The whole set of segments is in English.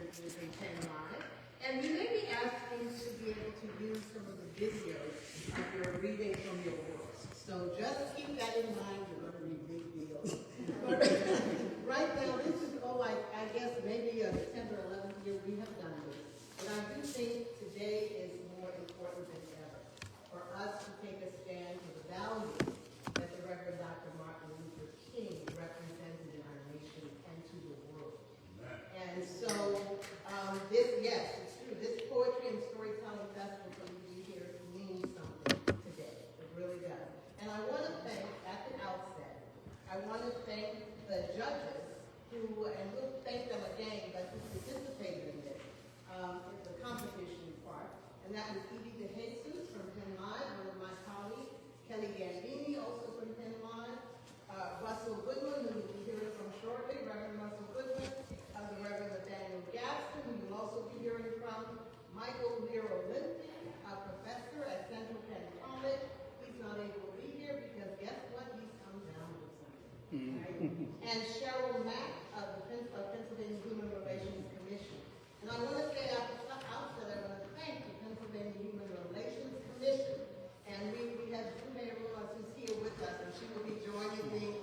Institute in Penn Live. And you may be asking to be able to use some of the videos of your reading from your works. So just keep that in mind. You're going to read big deals. Right now, this is, I guess maybe a 10th or 11th year we have done this. But I do think today is more important than ever for us to take a stand for the values that the Reverend Dr. Martin Luther King represented in our nation and to the world. And so, it's true. This Poetry and Storytelling Festival for you here means something today. It really does. And I want to thank, at the outset, the judges who, and we'll thank them again, but who participated in this, the competition part. And that was Evie DeJesus from Penn Live, one of my colleagues, Kelly Gandini, also from Penn Live, Russell Goodwin, who you'll be hearing from shortly, Reverend Russell Goodwin, the Reverend Nathaniel Gaston, who you'll also be hearing from, Michael Lear-Olympia, a professor at Central Penn College. He's not able to be here because guess what? He's come down with something. Right? And Cheryl Mack of the Pennsylvania Human Relations Commission. And I want to say at the outset, I want to thank the Pennsylvania Human Relations Commission. And we have Mayor Ross who's here with us, and she will be joining me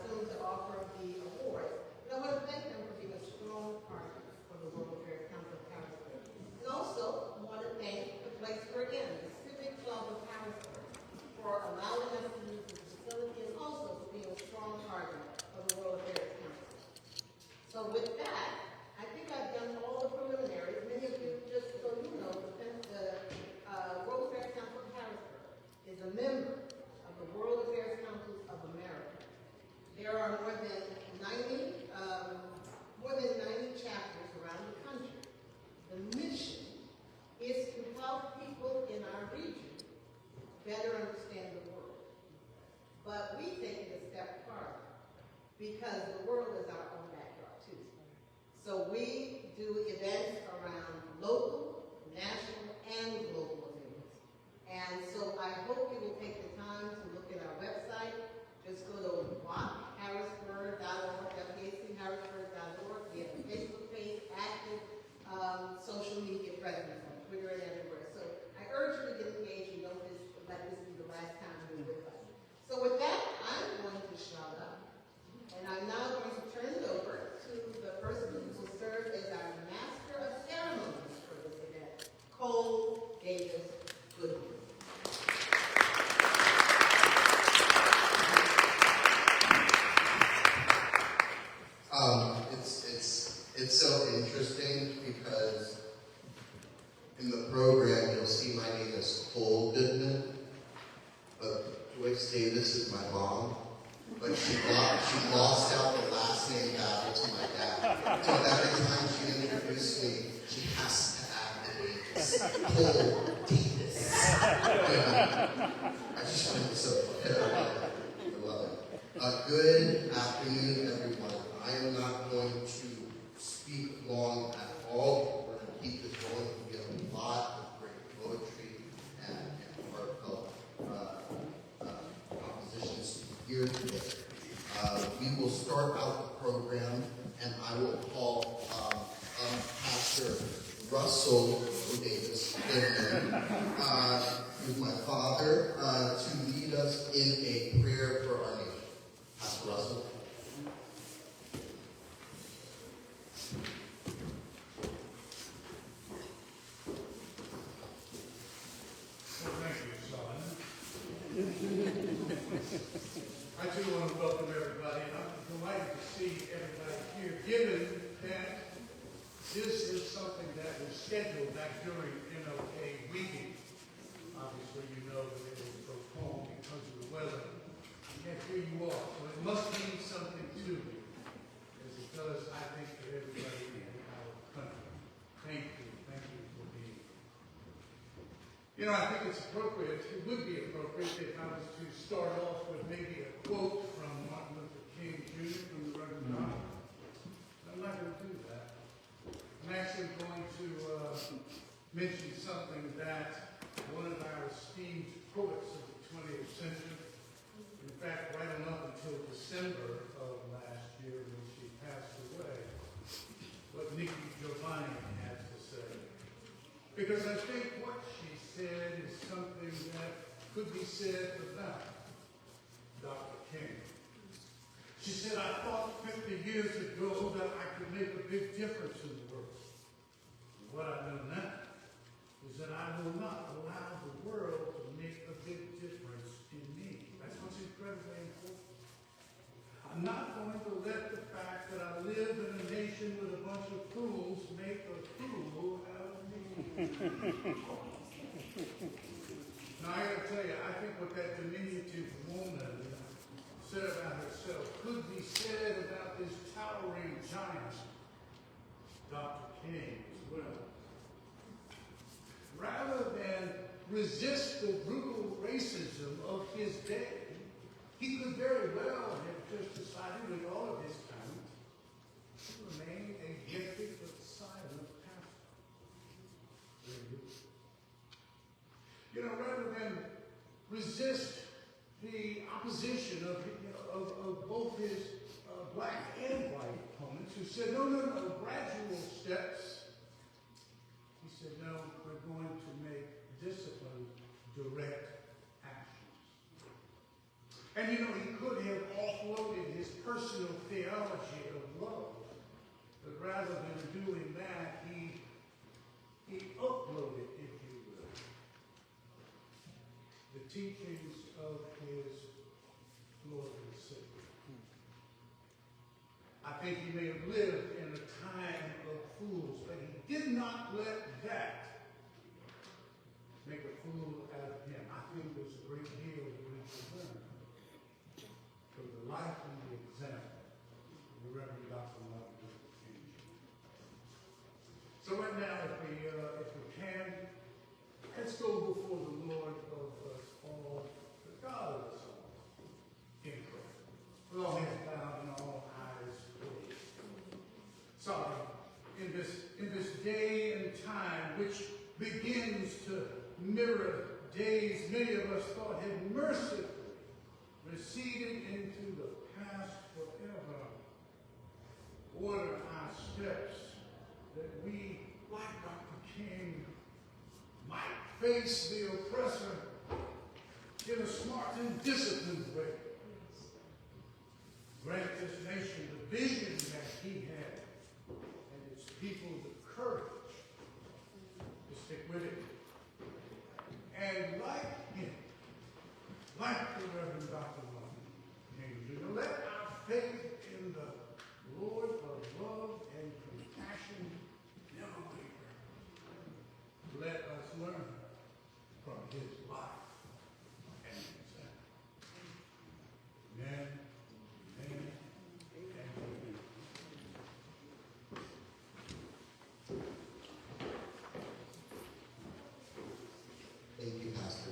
soon to offer the award. And I want to thank them for being a strong partner for the World Affairs Council of Harrisburg. And also, I want to thank the place we're in, the Civic Club of Harrisburg, for allowing us to use this facility and also for being a strong partner of the World Affairs Council. So with that, I think I've done all the preliminaries. Many of you, just so you know, the World Affairs Council of Harrisburg is a member of the World Affairs Councils of America. There are more than 90 chapters around the country. The mission is to help people in our region better understand the world. But we take it a step farther because the world is our own backyard too. So we do events around local, national, and global events. And so I hope you will take the time to look at our website. Just go to wapharrisburg.org, wacharrisburg.org. We have a Facebook page, active social media presence on Twitter and everywhere. So I urge you to get engaged and don't just let this be the last time you're with us. So with that, I'm going to shut up. And I'm now going to turn it over to the person who will serve as our master of ceremonies for this event, Cole Davis Goodwin. It's so interesting because in the program you'll see my name is Cole Goodman, but Joyce Davis is my mom. But she lost out the last name battle to my dad. So every time she introduced me, she has to add the name. Cole Davis. I just find it so funny. I love it. Good afternoon, everyone. I am not going to speak long at all. We're going to keep this going. We have a lot of great poetry and heartfelt compositions here today. We will start out the program, and I will call Pastor Russell Davis, who's my father, to lead us in a prayer for our nation. Pastor Russell. I too want to welcome everybody. I'm delighted to see everybody here, given that this is something that was scheduled back during MLK weekend. Obviously, you know that it was postponed because of the weather. And yet here you are. So it must mean something to me, as it does, I think, for everybody in our country. Thank you for being here. You know, I think it's appropriate, it would be appropriate if I was to start off with maybe a quote from Martin Luther King Jr. from the Reverend Dr. I'm not going to do that. I'm actually going to mention something that one of our esteemed poets of the 20th century, in fact, right on up until December of last year when she passed away, but Nikki Giovanni Because I think what she said is something that could be said about Dr. King. She said, I thought 50 years ago that I could make a big difference in the world. And what I know now is that I will not allow the world to make a big difference in me. That's what's incredibly important. I'm not going to let the fact that I live in a nation with a bunch of fools make a fool out of me. Now, I gotta tell you, I think what that diminutive woman said about herself could be said about this towering giant, Dr. King, as well. Rather than resist the brutal racism of his day, he could very well have just decided, with all of his talent, to remain a gifted but silent pastor. You know, rather than resist the opposition of both his black and white opponents who said, no, gradual steps. He said, no, we're going to make discipline direct actions. And you know, he could have offloaded his personal theology of love, but rather than doing that, he uploaded, if you will, the teachings of his Lord and Savior. I think he may have lived in a time of fools, but he did not let that make a fool out of him. I think there's a great deal that we can learn from the life and the example of the Reverend Dr. Martin Luther King. So right now, if we can, let's go before the Lord of us all, the God of us all, in prayer. With all hands bowed and all eyes closed. Sorry, in this day and time which begins to mirror days many of us thought had mercifully receded into the past forever, order our steps that we, like Dr. King, might face the oppressor in a smart and disciplined way. Grant this nation the vision that he had and its people the courage to stick with it. And like him, like the Reverend Dr. Martin King, let our faith in the Lord of love and compassion never waver. Let us learn from his life and example. Amen. Amen. Amen. Thank you, Pastor.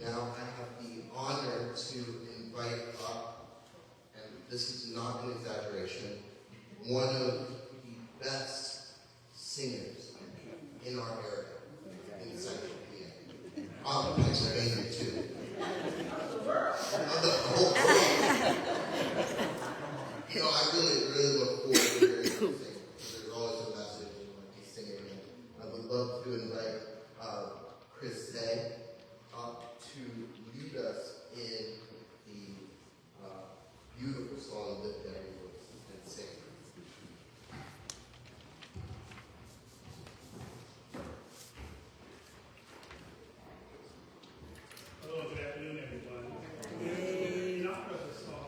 Now I have the honor to invite up, and this is not an exaggeration, one of the best singers in our area, in Central PA. Pennsylvania too. Of the whole world. You know, I really look forward to hearing him sing. There's always a message when he's singing. I would love to invite Chris Day up to lead us in the beautiful song Lift Every Voice and Sing. Hello, good afternoon, everyone. In honor of the song,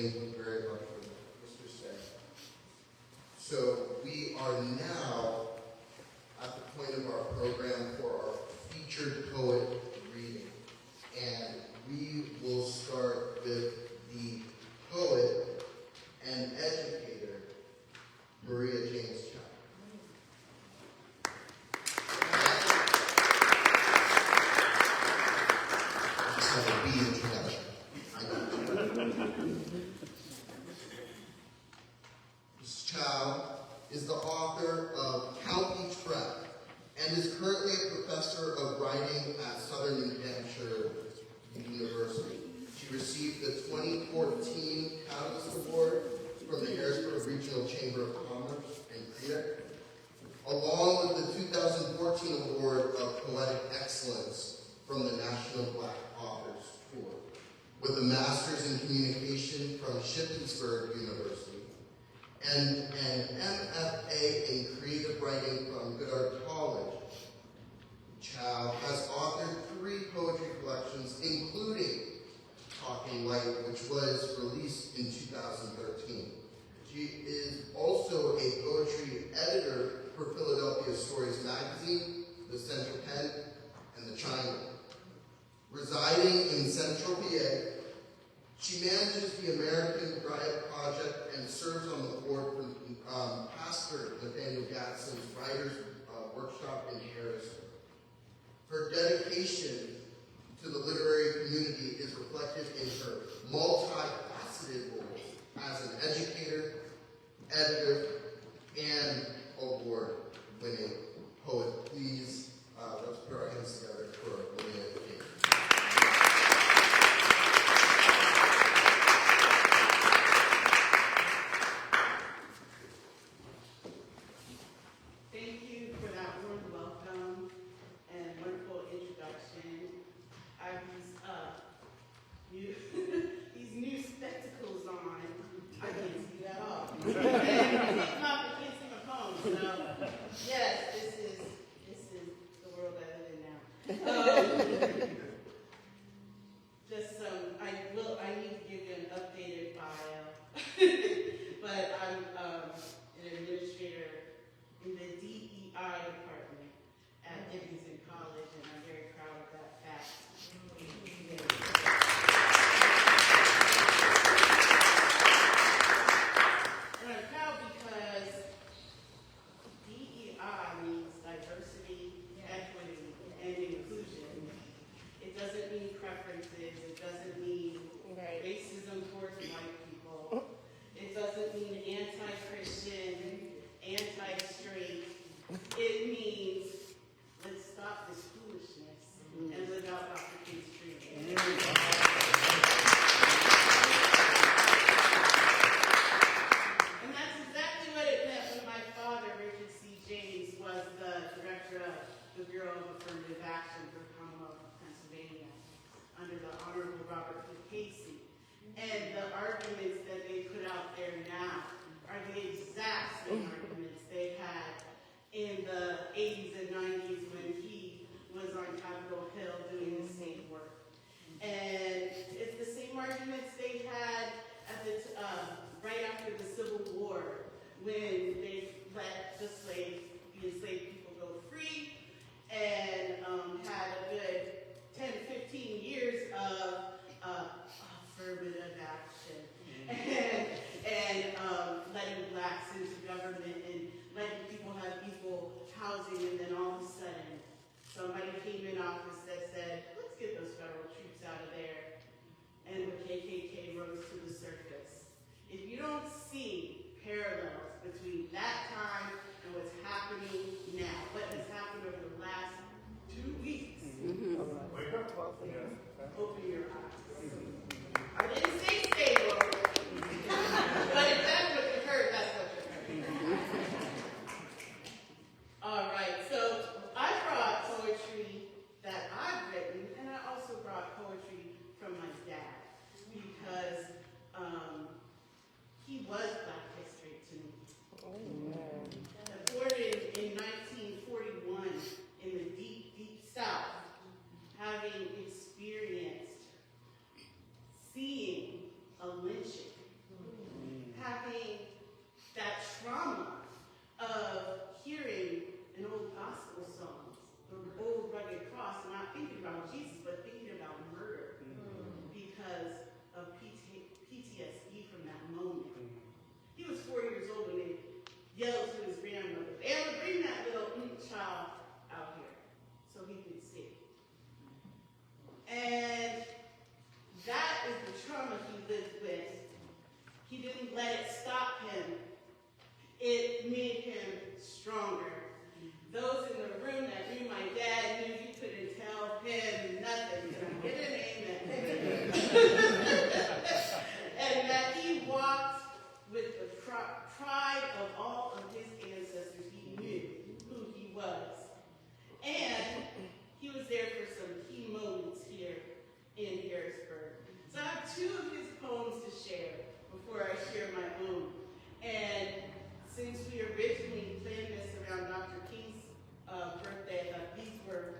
Thank you very much for that, Mr. Stagg. So we are now at the point of our program for our featured poet reading. And we will start with the poet and educator, Maria James Chow. I just have a B introduction. Ms. Chow is the author of County Track and is currently a professor of writing at Southern New Hampshire University. She received the 2014 Catalyst Award from the Harrisburg Regional Chamber of Commerce and CREA, along with the 2014 Award of Poetic Excellence from the National Black Authors Tour, with a Master's in Communication from Shippensburg University, and an MFA in Creative Writing from Goddard College. Chow has authored 3 poetry collections, including Talking Light, which was released in 2013. She is also a poetry editor for Philadelphia Stories Magazine, the Central Penn, and the China. Residing in Central PA, she manages the American Riot Project and serves on the board for Pastor Nathaniel Gadsden's Writers Workshop in Harrisburg. Her dedication to the literary community is reflected in her multifaceted roles as an educator, editor, and award-winning poet. Please, let's put our hands together for Maria James. Thank you for that warm welcome and wonderful introduction. I have these new spectacles on. I can't see that all. I can't see my phone. So yes, this is the world I live in now. Just I need to give you an updated bio. But I'm an administrator in the DEI department at Dickinson College, and I'm very proud of that fact. And I'm proud because DEI means diversity, equity, and inclusion. It doesn't mean preferences. It doesn't mean racism towards white people. It doesn't mean anti-Christian, anti-straight. It means let's stop this foolishness and live out Dr. King's dream. And that's exactly what it meant when my father, Richard C. James, was the director of the Bureau of Affirmative Action for the Commonwealth of Pennsylvania under the Honorable Robert P. Casey. And the arguments that they put out there now are the exact same arguments they had in the 80s and 90s when he was on Capitol Hill doing the same work. And it's the same arguments they had at right after the Civil War when they let the enslaved people go free and had a good 10 to 15 years of affirmative action and letting blacks into government and letting people have equal housing, and then all of a sudden somebody came in office that said, let's get those federal troops out of there, and the KKK rose to the surface. If you don't see parallels between that time and what's happening now, what has happened over the last 2 weeks, open your eyes. I didn't say stay woke, but if that's what you heard, that's what you heard. All right, so I brought poetry that I've written, and I also brought poetry from my dad, because he was Black history to me. Born in 1941 in the deep, deep South, having experienced seeing a lynching it stop him. It made him stronger. Those in the room that knew my dad knew you couldn't tell him nothing. Can I get an amen? And that he walked with the pride of all of his ancestors. He knew who he was. And he was there for some key moments here in Harrisburg. So I have two of his poems to share before I share my own. And since we originally planned this around Dr. King's birthday, I thought these were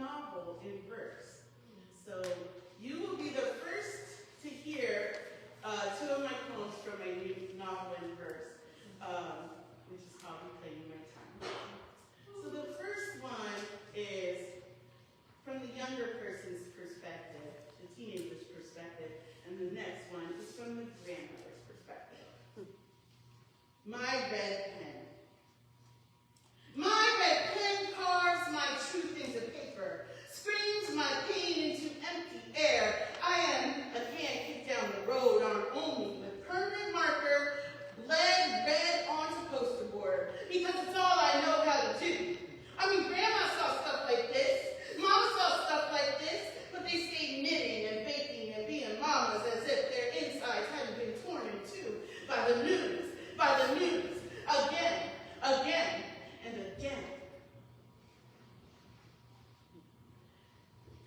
novel in verse. So you will be the first to hear two of my poems from my new novel in verse, which is called Reclaiming My Time. So the first one is from the younger person's perspective, the teenager's perspective, and the next one is from the grandmother's perspective. My red pen. My red pen carves my truth into paper, screams my pain into empty air. I am a can kicked down the road, armed only with permanent marker, bled red onto poster board, because it's all I know how to do. I mean, Grandma saw stuff like this, Mama saw stuff like this, but they stayed knitting and baking and being mamas as if their insides hadn't been torn in two by the news, again, and again.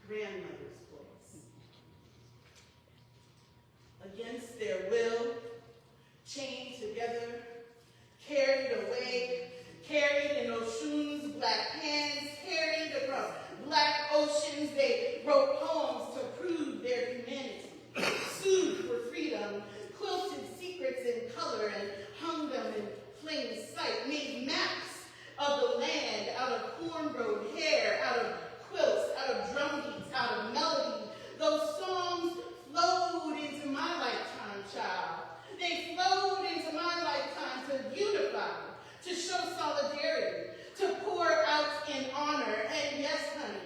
Grandmother's voice. Against their will, chained together, carried away, carried in Oshun's black hands, carried across black oceans. They wrote poems to prove their humanity, sued for freedom, quilted secrets in color and hung them in plain sight, made maps of the land out of cornrowed hair, out of quilts, out of drum beats, out of melody. Those songs flowed into my lifetime, child. They flowed into my lifetime to unify, to show solidarity, to pour out in honor. And yes, honey,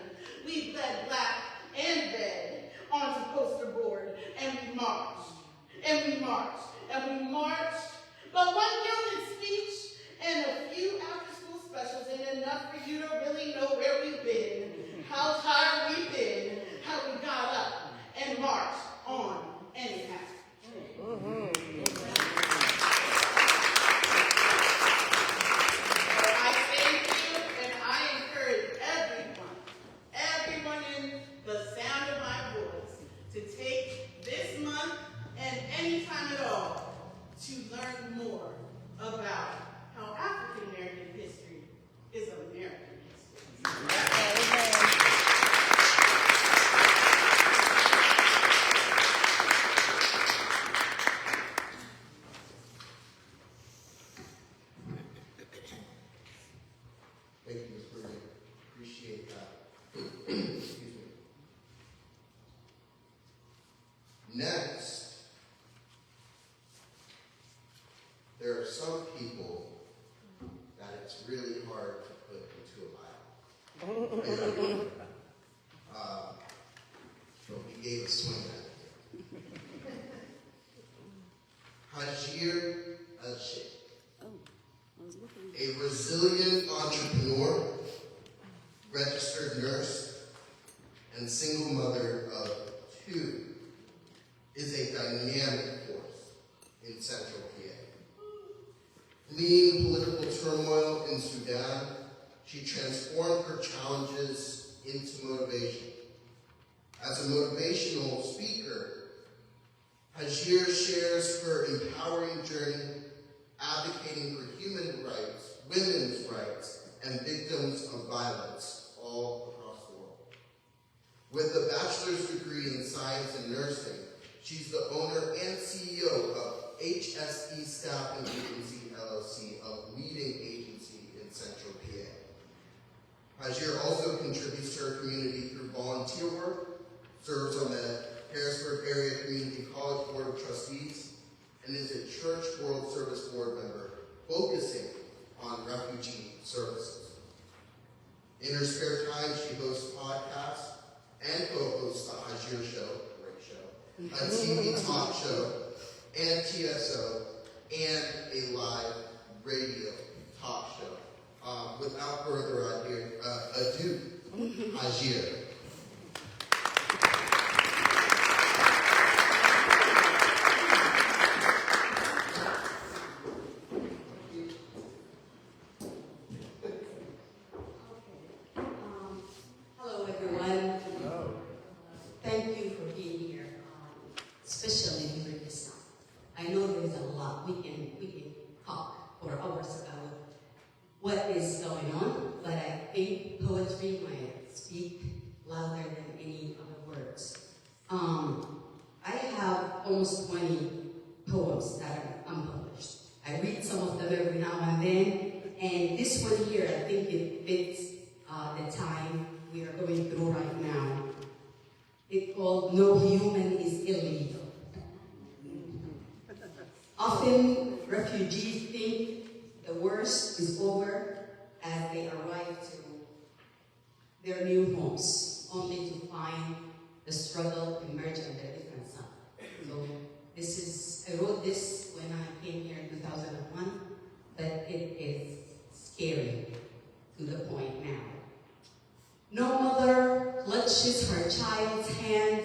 we bled black and red onto poster board, and we marched, and we marched, and we marched. But one gilded speech and a few after-school specials ain't enough for you to really know where we've been, how tired we've been, how we got up and marched on anyhow. I thank you, and I encourage everyone in the sound of my voice, to take this month and any time at all to learn more about how African American history is American history. Thank you, Ms. Bernie. Appreciate that. Excuse me. Next, there are some people that it's really hard to put into a Bible. But we gave a swing at it. Hajir al-Sheikh. A resilient entrepreneur, registered nurse, and single mother of two, is a dynamic force in Central PA. Fleeing political turmoil in Sudan, she transformed her challenges into motivation. As a motivational speaker, Hajir shares her empowering journey advocating for human rights, women's rights, and victims of violence all across the world. With a bachelor's degree in science and nursing, she's the owner and CEO of HSE Staffing Agency, LLC, a leading agency in Central PA. Hajir also contributes to her community through volunteer work, serves on the Harrisburg Area Community College Board of Trustees, and is a Church World Service Board member focusing on refugee services. In her spare time, she hosts podcasts and co-hosts the Hajir Show, great show, a TV talk show, and TSO, and a live radio talk show. Without further ado, Hajir. Hello, everyone. Thank you for being here, especially during this time. I know there's a lot we can talk for hours about what is going on, but I think poetry might speak louder than any other words. I have almost 20 poems that are unpublished. I read some of them every now and then, and this one here, I think it fits the time we are going through right now. It's called No Human is Illegal. Often, refugees think the worst is over as they arrive to their new homes, only to find the struggle emerge on their different side. So I wrote this when I came here in 2001, but it is scary to the point now. No mother clutches her child's hand,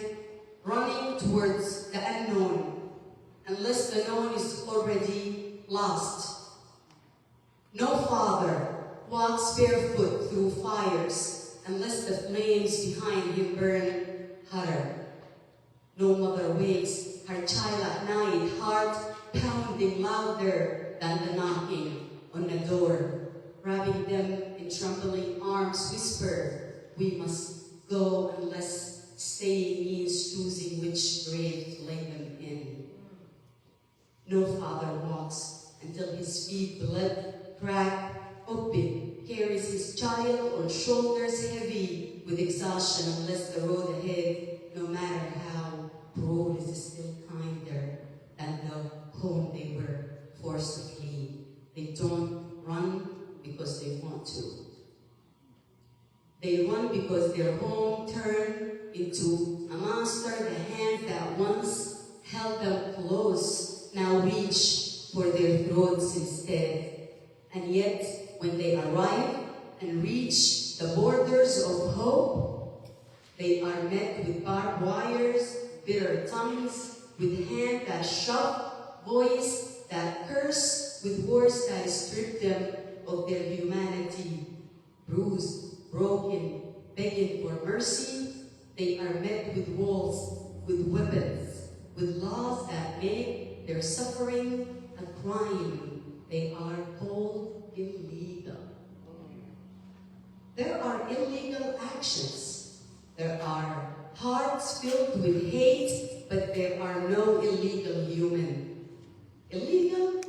running towards the unknown, unless the known is already lost. No father walks barefoot through fires, unless the flames behind him burn hotter. No mother wakes her child at night, heart pounding louder than the knocking on the door. Grabbing them in trembling arms, whisper, we must go unless staying means choosing which grave to lay them in. No father walks until his feet blood crack open, carries his child on shoulders heavy with exhaustion, unless the road ahead, no matter how broad, is still kinder than the home they were forced to flee. They don't run because they want to. They run because their home turned into a monster. The hands that once held them close now reach for their throats instead. And yet, when they arrive and reach the borders of hope, they are met with barbed wires, bitter tongues, with hands that shove, voice that curse, with words that strip them of their humanity. Bruised, broken, begging for mercy, they are met with walls, with weapons, with laws that make their suffering a crime. They are called illegal. There are illegal actions. There are hearts filled with hate, but there are no illegal human. Illegal,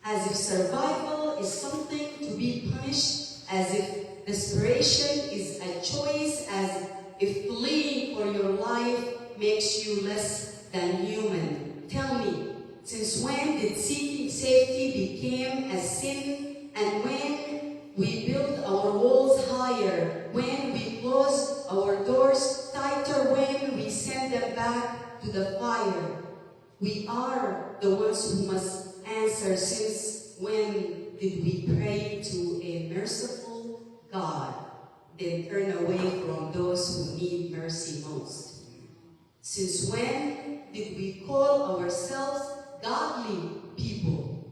as if survival is something to be punished, as if desperation is a choice, as if fleeing for your life makes you less than human. Tell me, since when did seeking safety become a sin? And when we build our walls higher, when we close our doors tighter, when we send them back to the fire, we are the ones who must answer. Since when did we pray to a merciful God, then turn away from those who need mercy most? Since when did we call ourselves godly people,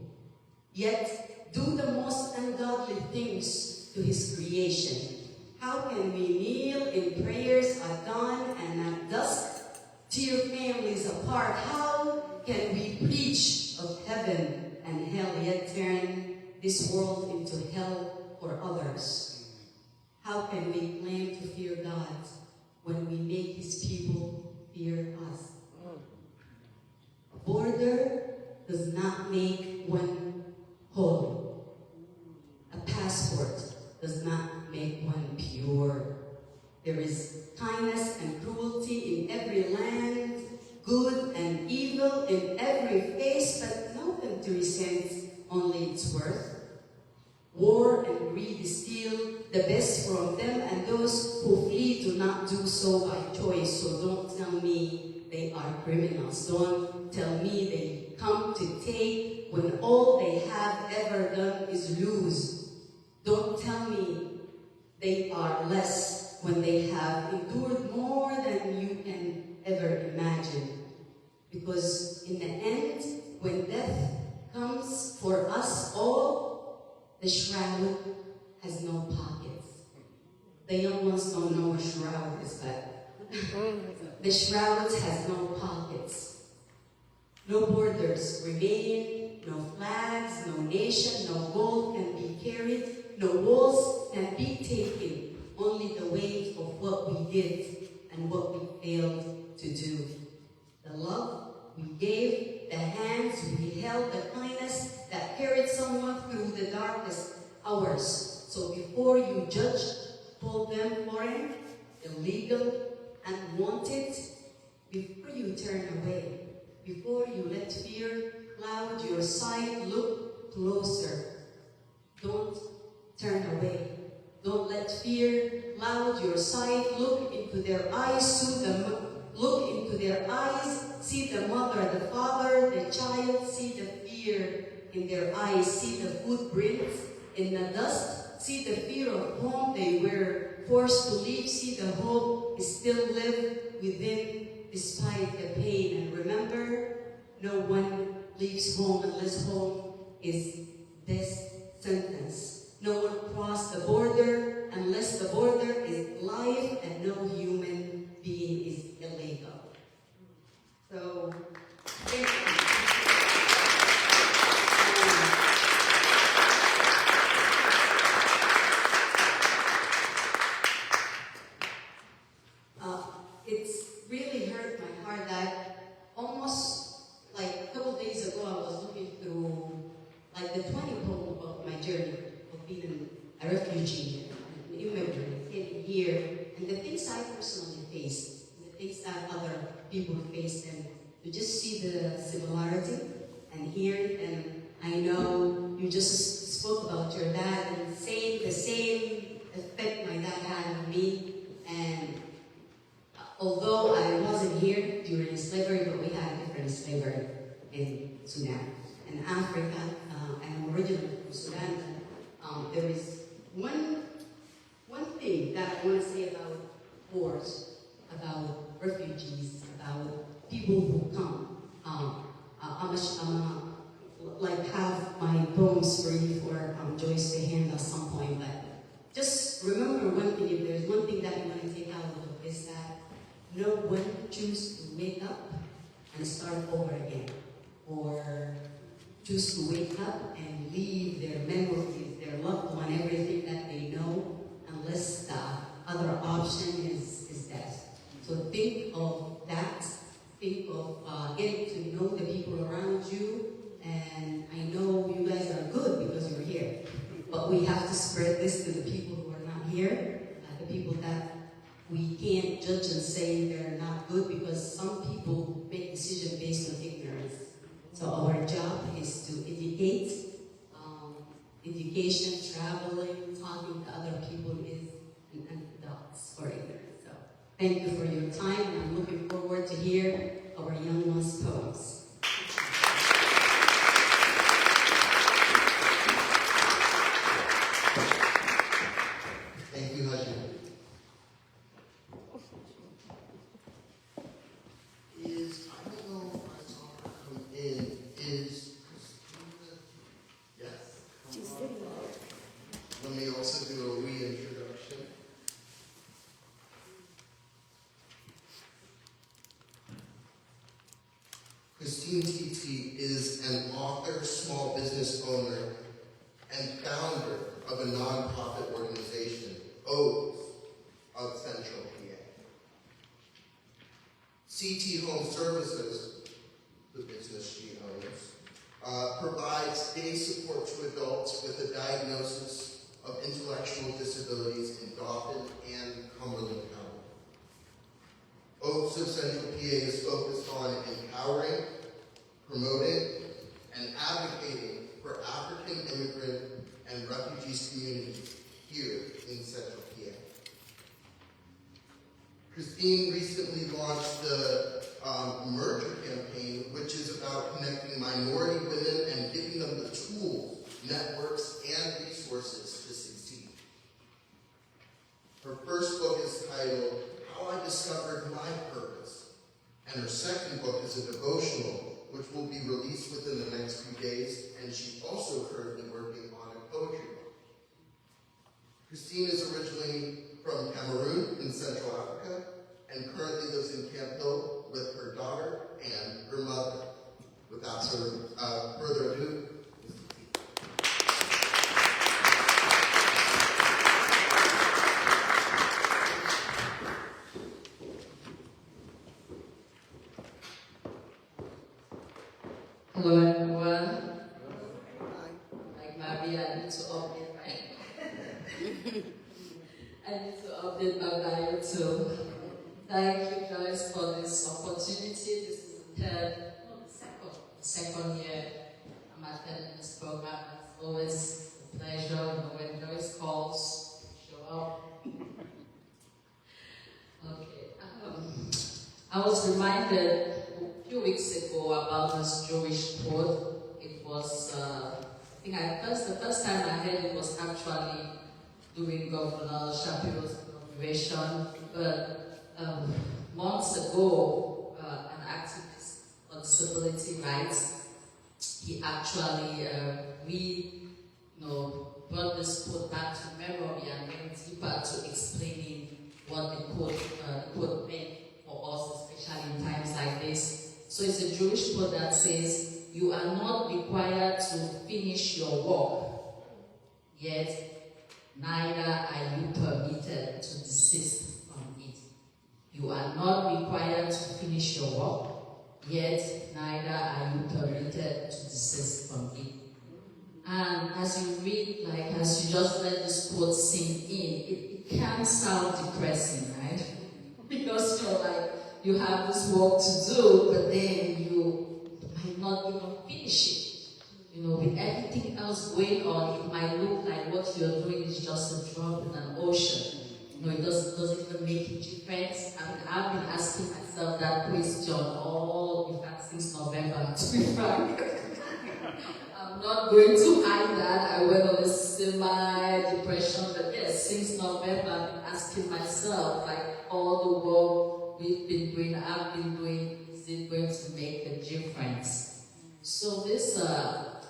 yet do the most ungodly things to his creation? How can we kneel in prayers at dawn and at dusk, tear families apart? How can we preach of heaven and hell, yet turn this world into hell for others? How can we claim to fear God when we make his people fear us? A border does not make one holy. A passport does not make one pure. There is kindness and cruelty in every land, good and evil in every face, but no country sends only its worth. War and greed steal the best from them, and those who flee do not do so by choice. So don't tell me they are criminals. Don't tell me they come to take when all they have ever done is lose. Don't tell me they are less when they have endured more than you can ever imagine. Because in the end, when death comes for us all, the shroud has no pockets. The young ones don't know what shroud is, but the shroud has no pockets. No borders remain, no flags, no nation, no gold can be carried, no walls can be taken. Only the weight of what we did hardest hours. So before you judge, call them foreign, illegal, unwanted, before you turn away, before you let fear cloud your sight, look closer. Don't turn away. Don't let fear cloud your sight. Look into their eyes, look into their eyes. See the mother, the father, the child. See the fear in their eyes. See the footprints in the dust. See the fear of home they were forced to leave. See the hope still live within despite the pain. And remember, no one leaves home unless home is this sentence. No one crossed the border unless the border is life, and no human being is illegal. So, thank you. It's really hurt my heart that almost like a couple days ago I was looking through like the 20 poem of my journey of being a refugee, an immigrant in here, and the things I personally faced, and the things that other people faced, and to just see the similarity and hear it. And I know you just spoke about your dad and saying the same effect my dad had on me. And although I wasn't here during slavery, but we had different slavery in Sudan and Africa. I'm originally from Sudan. There is one thing that I want to say about wars, about refugees, about people who come. Like have my poems free for Joyce to hand at some point, but just remember one thing. If there's one thing that you want to take out of it, is that no one choose to wake up and start over again, or choose to wake up and leave their memories, their loved one, everything that they know, unless the other option is death. So think of that. Think of getting to know the people around you. And I know you guys are good because you're here, but we have to spread this to the people who are not here, the people that we can't judge and say they're not good, because some people make decisions based on ignorance. So our job is to educate. Education, traveling, talking to other people is an antidote for ignorance. So thank you for your time, and I'm looking forward to hear our young ones' poems. Thank you, Haji. I don't know if I saw her come in. Is Christina? Yes. She's sitting there. Let me also do a reintroduction. Christine Titi is an author, small business owner, and founder of a nonprofit organization, O's of Central PA. CT Home Services, the business she owns, provides day support to adults with a diagnosis of intellectual disabilities in Dauphin and Cumberland County. O's of Central PA is focused on empowering, promoting, and advocating for African immigrant and refugees communities here in Central PA. Christine recently launched the Merger campaign, which is about connecting minority women and giving them the tools, networks, and resources to succeed. Her first book is titled How I Discovered My Purpose, and her second book is a devotional, which will be released within the next few days, and she's also currently working on a poetry book. Christine is originally from Cameroon in Central Africa, and currently lives in Camp Hill with her daughter and her mother. Without further ado, hello everyone. Like Maria I need to update I need to update my bio too. Thank you guys for this opportunity. This is the second year I'm attending this program. It's always a pleasure when Joyce calls, show up. Okay. I was reminded a few weeks ago about this Jewish quote. It was, I think the first time I heard it was actually during Governor Shapiro's inauguration, but months ago, an activist on disability rights, he actually brought this quote back to memory and went deeper to explaining what the quote meant for us, especially in times like this. So it's a Jewish quote that says, "You are not required to finish your work, yet neither are you permitted to desist from it." You are not required to finish your work, yet neither are you permitted to desist from it. And as you read, as you just let this quote sink in, it can sound depressing, right? Because you have this work to do, but then you might not even finish it. With everything else going on, it might look like what you're doing is just a drop in an ocean. It doesn't even make a difference. I've been asking myself that question in fact, since November, to be frank. I'm not going to hide that. I went on a semi-depression, but yes, since November, I've been asking myself, all the work I've been doing, is it going to make a difference? So this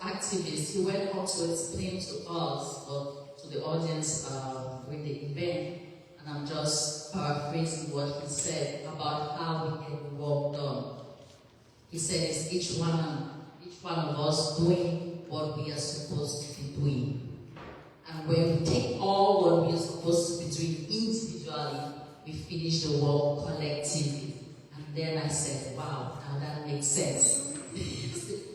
activist, he went on to explain to us, or to the audience during the event, and I'm just paraphrasing what he said about how we get the work done. He said it's each one of us doing what we are supposed to be doing. And when we take all what we are supposed to be doing individually, we finish the work collectively. And then I said, wow, now that makes sense.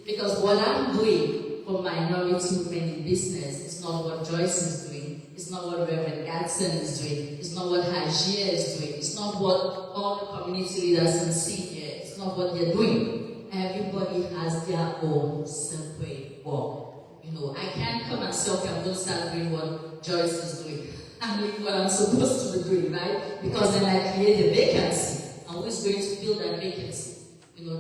Because what I'm doing for minority women in business is not what Joyce is doing. It's not what Reverend Gadsden is doing. It's not what Hajia is doing. It's not what all the community leaders in senior. It's not what they're doing. Everybody has their own separate work. I can't come and say, okay, I'm going to start doing what Joyce is doing. I'm doing what I'm supposed to be doing, right? Because then I create a vacancy. And who is going to fill that vacancy?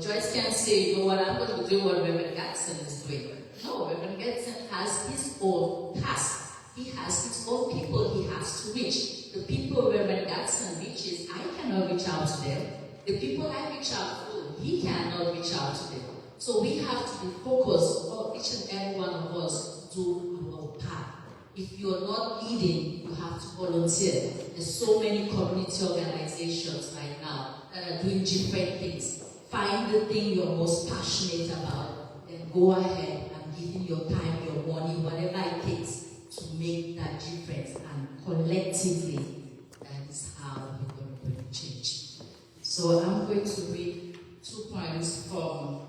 Joyce can't say, you know what, I'm going to be doing what Reverend Gadsden is doing. No, Reverend Gadsden has his own task. He has his own people he has to reach. The people Reverend Gadsden reaches, I cannot reach out to them. The people I reach out to, he cannot reach out to them. So we have to be focused on each and every one of us to do our part. If you're not leading, you have to volunteer. There's so many community organizations right now that are doing different things. Find the thing you're most passionate about, then go ahead and give in your time, your money, whatever it takes to make that difference. And collectively, that is how we're going to bring change. So I'm going to read 2 poems from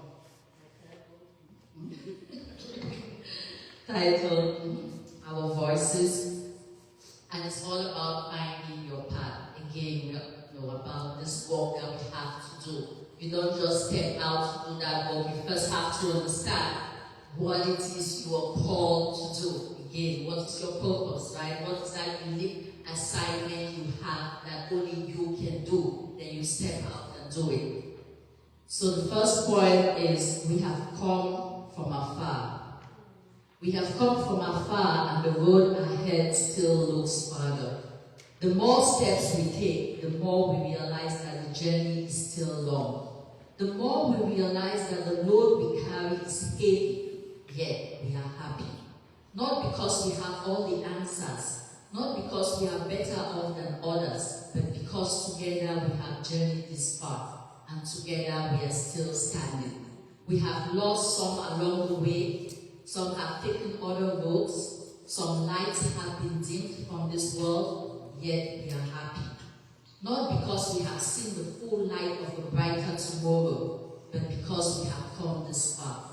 titled Our Voices, and it's all about finding your path. Again, about this work that we have to do. You don't just step out to do that work. You first have to understand what it is you are called to do. Again, what is your purpose, right? What is that unique assignment you have that only you can do? Then you step out and do it. So the first point is, we have come from afar. We have come from afar, and the road ahead still looks farther. The more steps we take, the more we realize that the journey is still long. The more we realize that the load we carry is heavy, yet we are happy. Not because we have all the answers, not because we are better off than others, but because together we have journeyed this far, and together we are still standing. We have lost some along the way, some have taken other roads, some lights have been dimmed from this world, yet we are happy. Not because we have seen the full light of a brighter tomorrow, but because we have come this far.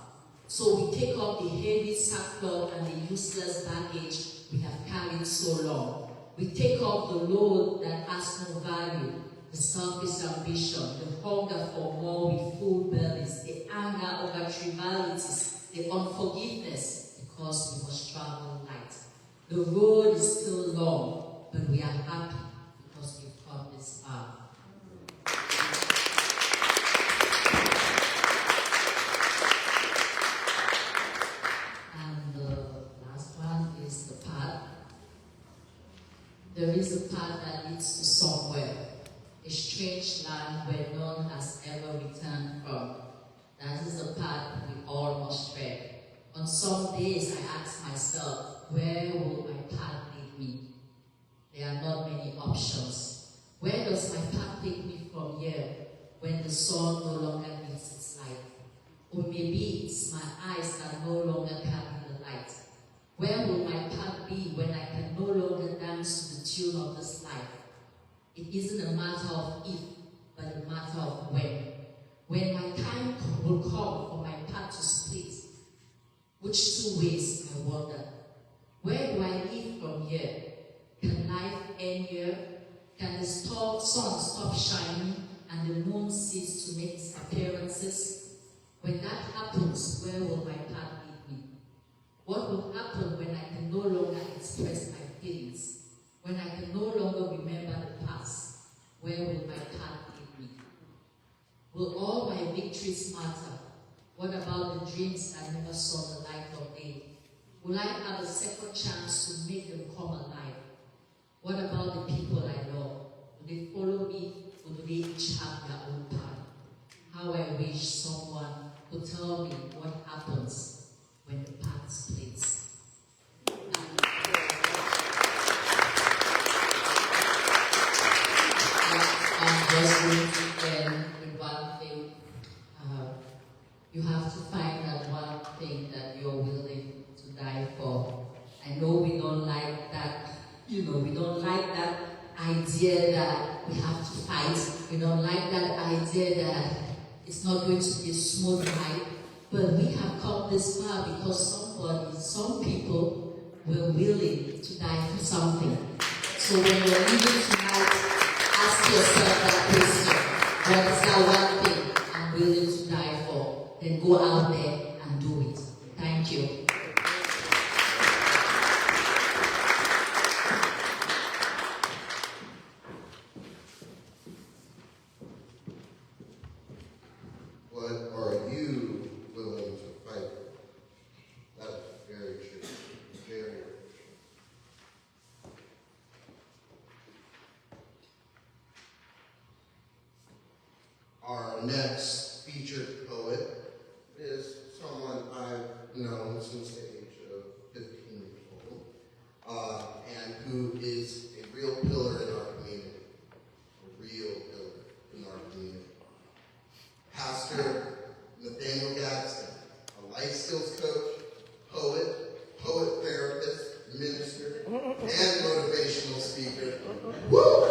So we take off the heavy sackcloth and the useless baggage we have carried so long. We take off the load that has no value, the selfish ambition, the hunger for more with full bellies, the anger over trivialities, the unforgiveness, because we must travel light. The road is still long, but we are happy because we've come this far. And the last one is the path. There is a path that leads to somewhere, a strange land where none has ever returned from. That is the path we all must tread. On some days I ask myself, where will my path lead me? There are not many options. Where does my path take me from here when the sun no longer gives its light? Or maybe it's my eyes that no longer carry the light. Where will my path be when I can no longer dance to the tune of this life? It isn't a matter of if, but a matter of when. When my time will come for my path to split, which two ways, I wonder? Where do I live from here? Can life end here? Can the sun stop shining and the moon cease to make its appearances? When that happens, where will my path lead me? What will happen when I can no longer express my feelings? When I can no longer remember the past? Where will my path lead me? Will all my victories matter? What about the dreams that never saw the light of day? Will I have a second chance to make them come alive? What about the people I love? Do they follow me, or do they each have their own path? How I wish someone could tell me what happens when the path splits. I'm just going to end with one thing. You have to find that one thing that you're willing to die for. I know we don't like that, we don't like that idea that we have to fight. We don't like that idea that it's not going to be a smooth ride. But we have come this far because some people were willing to die for something. So when you're leaving tonight, ask yourself that question. What is that one thing I'm willing to die for? Then go out there and do it. Thank you. What are you willing to fight? That's very true. Very. Our next featured poet is someone I've known since the age of 15 years old, and who is a real pillar in our community. A real pillar in our community. Pastor Nathaniel Gadsden, a life skills coach, poet therapist, minister, and motivational speaker. Woo!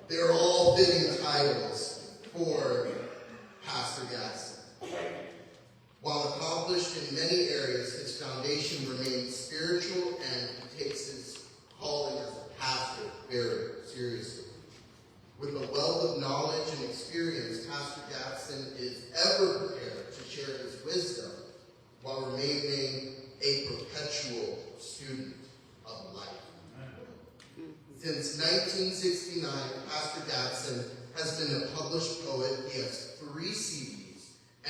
They're all fitting titles for Pastor Gadsden. While accomplished in many areas, his foundation remains spiritual, and he takes his calling as a pastor very seriously. With a wealth of knowledge and experience, Pastor Gadsden is ever prepared to share his wisdom while remaining a perpetual student of life. Since 1969, Pastor Gadsden has been a published poet. He has 3 CDs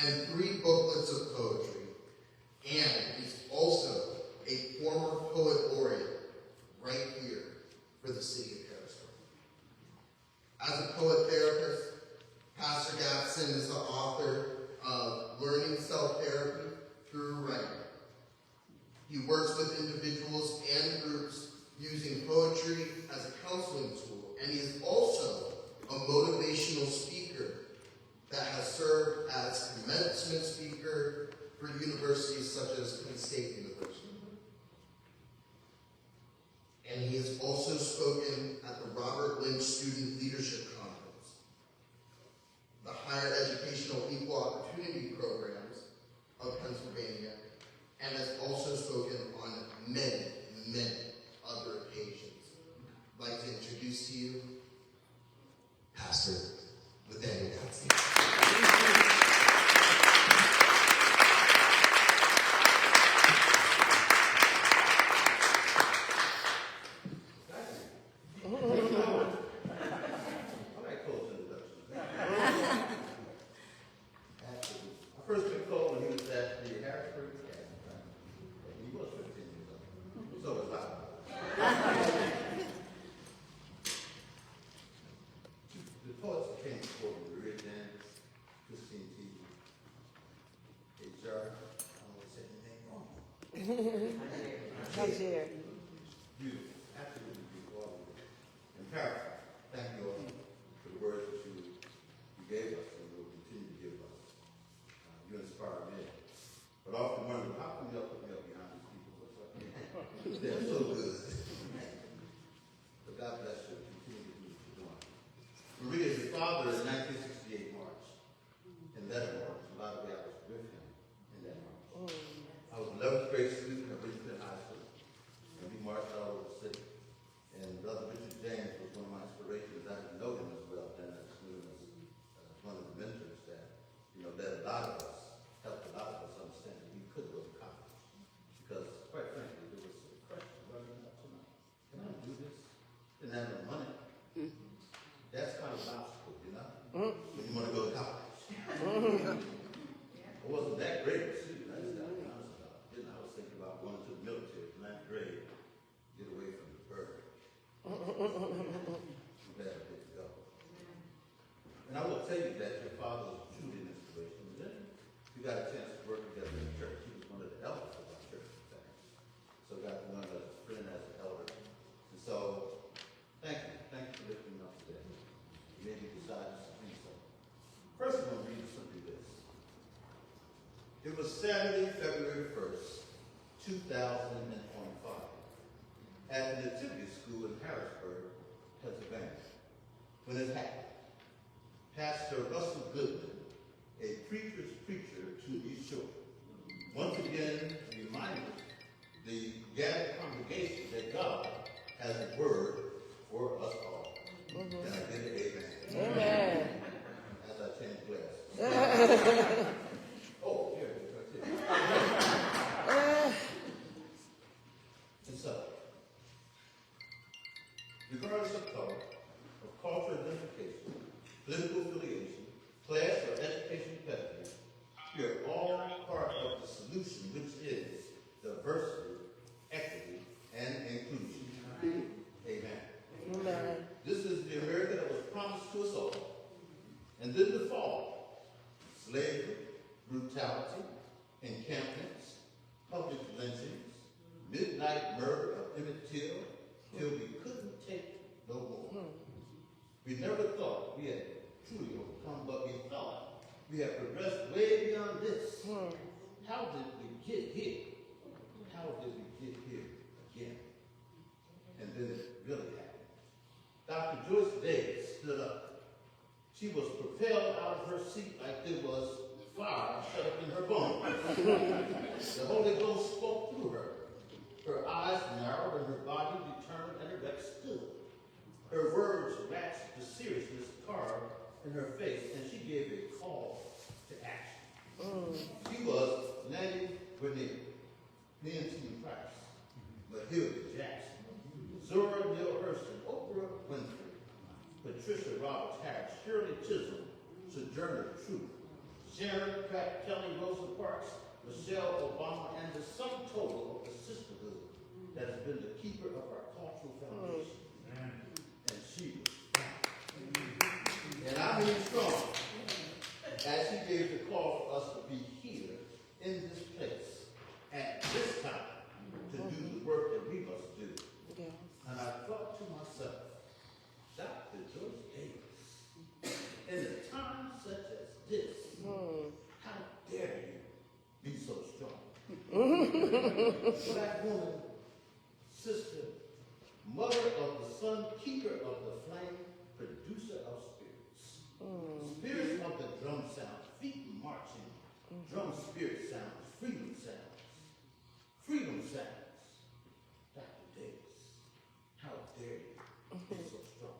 and 3 booklets of poetry, and he's also a former poet laureate right here for the city of Harrisburg. As a poet therapist, Pastor Gadsden is the author of Learning Self-Therapy Through Writing. He works with individuals and groups using poetry as a counseling tool, and he is also a motivational speaker that has served as commencement speaker for universities such as Penn State University. And he has also spoken at the Robert Lynch Student Leadership Conference, the Higher Educational Equal Opportunity Nigeria. Beautiful, absolutely beautiful. All of it. And Paris, thank you all for the words that you gave us and will continue to give us. You inspire me. But I often wonder, how come y'all put me up behind these people? What's up? They're so good. But God bless you. Continue to do what you're doing. Maria is your father in 1968 March. In that March, by the way, I was with him in that March. I was 11th grade student at Richmond High School. And we marched all over the city. And Brother Richard James was one of my inspirations. I didn't know him as well then. I just knew him as one of the mentors that, that a lot of us, helped a lot of us understand that we could go to college. Because, quite frankly, there was a question running up to me. Can I do this? Didn't have no money. That's kind of an obstacle, when you want to go to college. I wasn't that great a student. I just got to be honest about it. I was thinking about going to the military, 9th grade, get away from the burden. I'm glad I did go. And I will tell you that your father was truly an inspiration. And then we got a chance to work together in the church. He was one of the elders of our church, in fact. So I got to know him as a friend, as an elder. And so, thank you. Thank you for lifting me up today. You made me decide to do so. First, I'm going to read you something this. It was Saturday, February 1st, 2025, at the Nativity School in Harrisburg, Pennsylvania, when it happened. Pastor Russell Goodman, a preacher's preacher to be sure, once again reminded the gathered congregation that God has a word for us all. And I did it, amen. Amen. As I change glasses. Oh, here it is, right there. And so, regardless of color, of cultural identification, political affiliation, class, or education pedigree, we are all part of the solution, which is diversity, equity, and inclusion. Amen. Amen. This is the America that was promised to us all. And then the fall, slavery, brutality, encampments, public lynchings, midnight murder of Emmett Till, till we couldn't take no more. We never thought we had truly overcome, but we thought we had progressed way beyond this. How did we get here? How did we get here again? And then it really happened. Dr. Joyce Davis stood up. She was propelled out of her seat like there was fire shut up in her bones. The Holy Ghost spoke through her. Her eyes narrowed and her body determined and erect stood. Her words matched the seriousness carved in her face, and she gave a call to action. She was Nanny Grenade, Leontine Price, Mahalia Jackson, Zora Neale Hurston, Oprah Winfrey, Patricia Roberts Harris, Shirley Chisholm, Sojourner Truth, Sharon Pratt, Kelly Rosa Parks, Michelle Obama, and the sum total of the sisterhood that has been the keeper of our cultural foundation. And she was strong. And I mean strong, as she gave the call for us to be here in this place at this time to do the work that we must do. Yes. And I thought to myself, Dr. Joyce Davis, in a time such as this, how dare you be so strong? Black woman, sister, mother of the sun, keeper of the flame, producer of spirits. Spirits of the drum sound, feet marching, drum spirit sounds, freedom sounds. Freedom sounds. Dr. Davis, how dare you be so strong?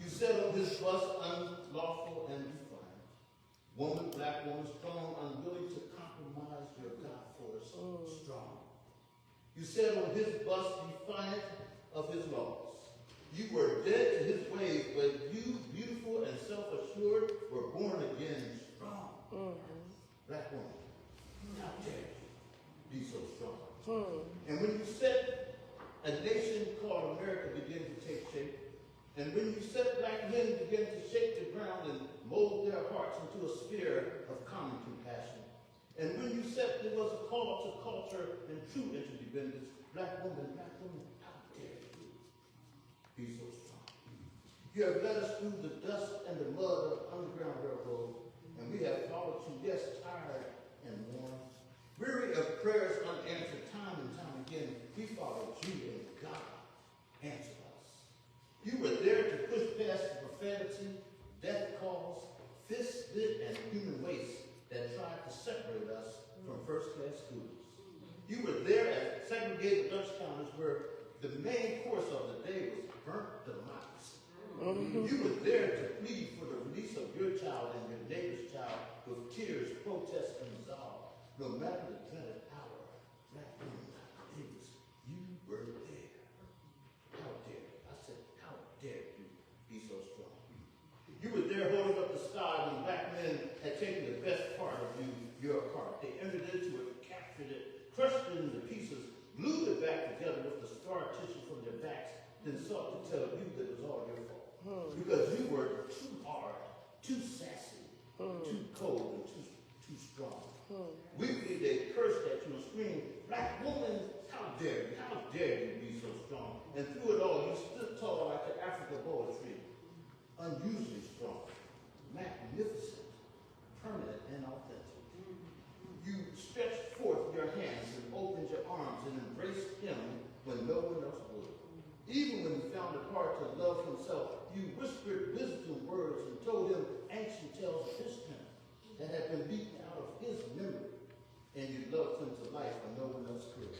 You said on this bus, unlawful and defiant. Woman, black woman, strong, unwilling to compromise your God force, strong. You said on his bus, defiant of his laws. You were dead to his ways, but you, beautiful and self-assured, were born again strong. Black woman, how dare you be so strong? And when you said a nation called America began to take shape, and when you said black men began to shake the ground and mold their hearts into a sphere of common compassion, And when you said there was a call to culture and true interdependence, black woman, how dare you be so strong? You have led us through the dust and the mud of Underground Railroad, and we have followed you, yes, tired and worn. Weary of prayers unanswered time and time again, we followed you, and God answered us. You were there to push past the profanity, death calls, fist bit, and human waste that tried to separate us from first-class students. You were there at segregated lunch counters where the main course of the day was burnt democracy. You were there to plead for the release of your child and your neighbor's child with tears, protest, and resolve. No matter the dreaded hour, black women, neighbors, you were there. How dare you? I said, how dare you be so strong? You were there holding up the sky when black men had taken the best part of you, your heart. They entered into it, captured it, crushed it into pieces, glued it back together with the scar tissue from their backs, then sought to tell you that it was all your fault. Because you were too hard, too sassy, too cold, and too strong. Weekly they cursed at you and screamed, black woman, how dare you be so strong? And through it all, you stood tall like the Africa poetry, unusually strong, magnificent, permanent, and authentic. You stretched forth your hands and opened your arms and embraced him when no one else would. Even when he found it hard to love himself, you whispered wisdom words and told him ancient tales of his strength that had been beaten out of his memory, and you loved him to life when no one else could.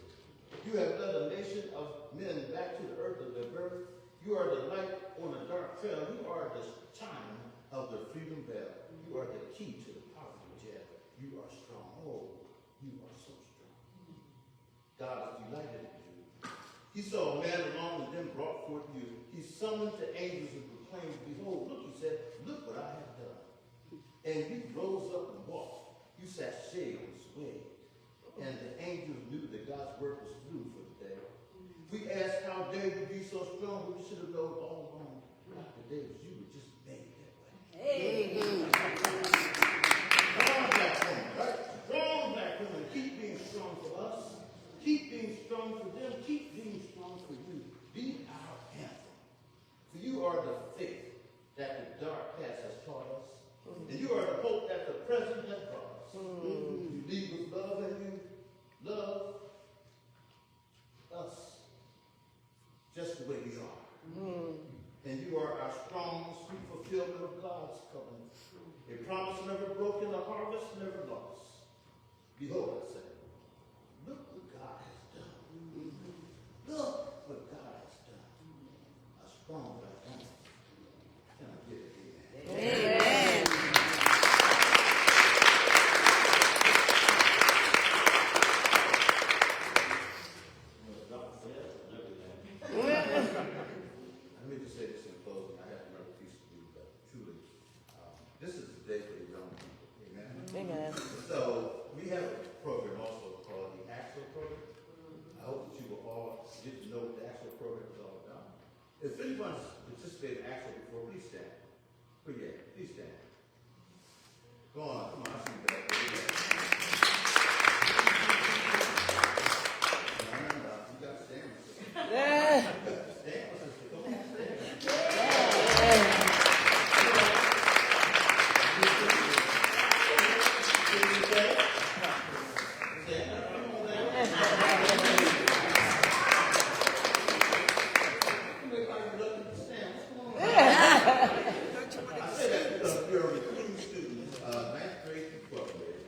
You have led a nation of men back to the earth of their birth. You are the light on a dark trail. You are the chime of the freedom bell. You are the key to the poverty jail. You are strong. Oh, you are so strong. God is delighted in you. He saw a man alone and then brought forth you. He summoned the angels and proclaimed, behold, look, he said, look what I have done. And you rose up and walked. You sat shade and swayed. And the angels knew that God's work was through for the day. We asked, how dare you be so strong? But we should have known all along. Dr. Davis, you were just made that way. Strong black woman, right? Strong black woman. Keep being strong for us. Keep being strong for them. Keep being strong for you. Be our anthem. For you are the faith that the dark past has taught us. And you are the hope that the present has brought us. You lead with love and you love us just the way we are. And you are our strong, sweet fulfillment of God's covenant. A promise never broken, a harvest never lost. Behold, I say, look what God has done. Look what God has done. A strong black woman. Can I get it? Amen. Amen. Let me just say this in closing. I have another piece to do, but truly, this is the day for the young people. Amen. Amen. So we have a program also called the Axel Program. I hope that you will all get to know what the Axel Program is all about. If anyone's participated in Axel before, please stand. Oh yeah, please stand. Go on, come on, I see you back there. No, you got to stand. Yeah. Stand, sister. Come on, stand. You're a recruiting student, 9th grade to 12th grade.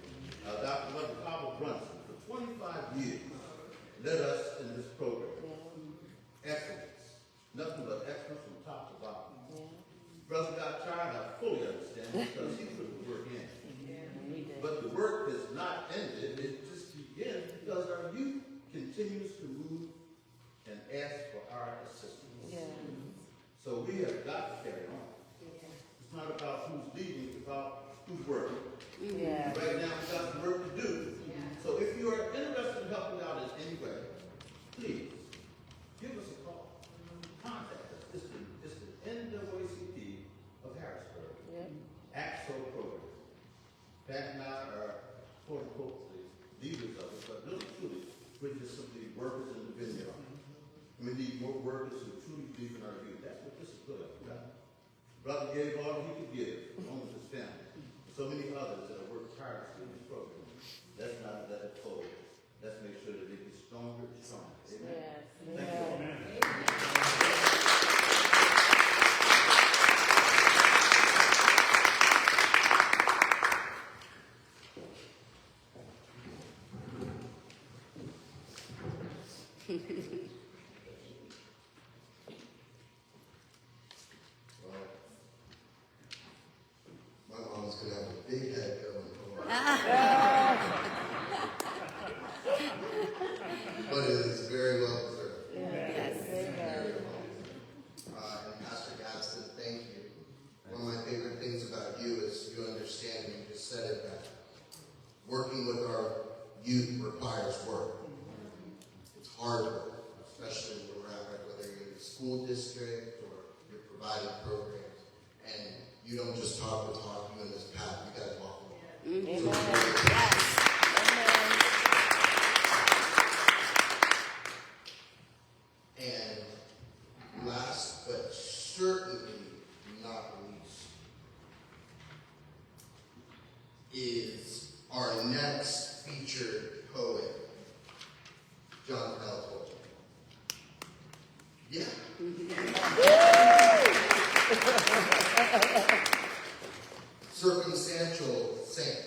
Dr. Mother Cobble Brunson, for 25 years, led us in this program. Excellence. Nothing but excellence from top to bottom. Brother got tired, I fully understand, because he put the work in. But the work has not ended, it just begins because our youth continues to move and ask for our assistance. So we have got to carry on. It's not about who's leading, it's about who's working. Right now we've got some work to do. So if you are interested in helping out in any way, please give us a call. Contact us. It's the NAACP of Harrisburg. AXO program. Pat and I are quote unquote deepen our youth. That's what this is really about. Brother gave all he could give, along with his family. So many others that have worked tirelessly in this program. Let's not let it fold. Let's make sure that it gets stronger and stronger. Amen. Yes. Thank you all. Well, my mom's gonna have a big head going forward. But it is very well deserved. Yes. Very well. And Pastor Gadsden, thank you. One of my favorite things about you is you understand, and you just said it, that working with our youth requires work. It's hard work, especially where we're at, right? Whether you're in the school district or you're providing programs. And you don't just talk the talk, you in this path, you guys walk the walk. Amen. So it's really good. Yes. Amen. And last but certainly not least is our next featured poet, John Peltoy. Yeah. Circumstantial saint,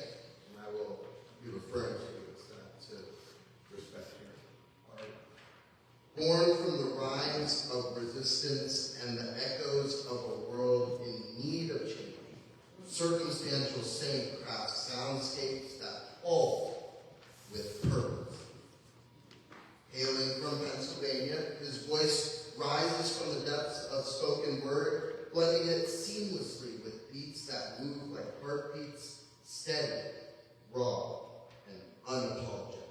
and I will be referring to you as that to respect here. Born from the rhymes of resistance and the echoes of a world in need of change, circumstantial saint crafts soundscapes that fall with purpose. Hailing from Pennsylvania, his voice rises from the depths of spoken word, blending it seamlessly with beats that move like heartbeats, steady, raw, and unapologetic.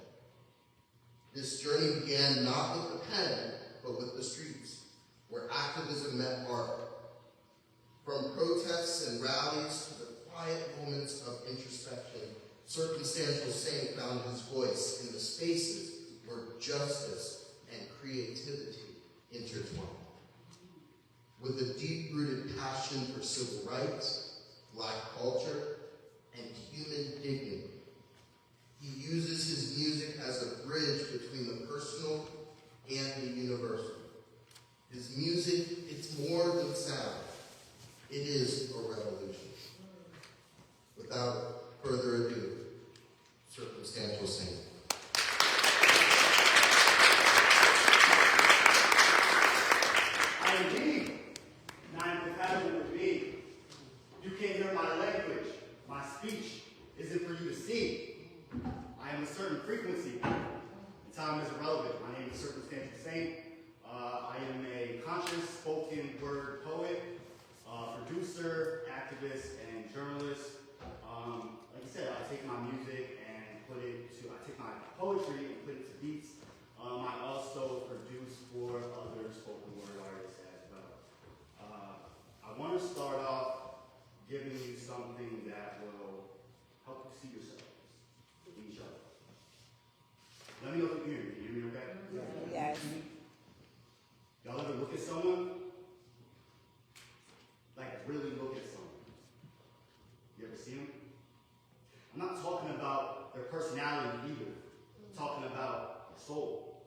This journey began not with the pen, but with the streets, where activism met art. From protests and rallies to the quiet moments of introspection, Circumstantial Saint found his voice in the spaces where justice and creativity intertwine. With a deep-rooted passion for civil rights, Black culture, and human dignity, he uses his music as a bridge between the personal and the universal. His music, it's more than sound. It is a revolution. Without further ado, Circumstantial Saint. I indeed, nine compatible with me. You can't hear my language. My speech isn't for you to see. I am a certain frequency. The time is irrelevant. My name is Circumstantial Saint. I am a conscious spoken word poet, producer, activist, and journalist. Like I said, I take my music and I take my poetry and put it to beats. I also produce for other spoken word artists as well. I want to start off giving you something that will help you see yourselves in each other. Let me know if you can hear me. Can you hear me okay? Yes. Y'all ever look at someone? Like really look at someone. You ever see them? I'm not talking about their personality either. I'm talking about their soul.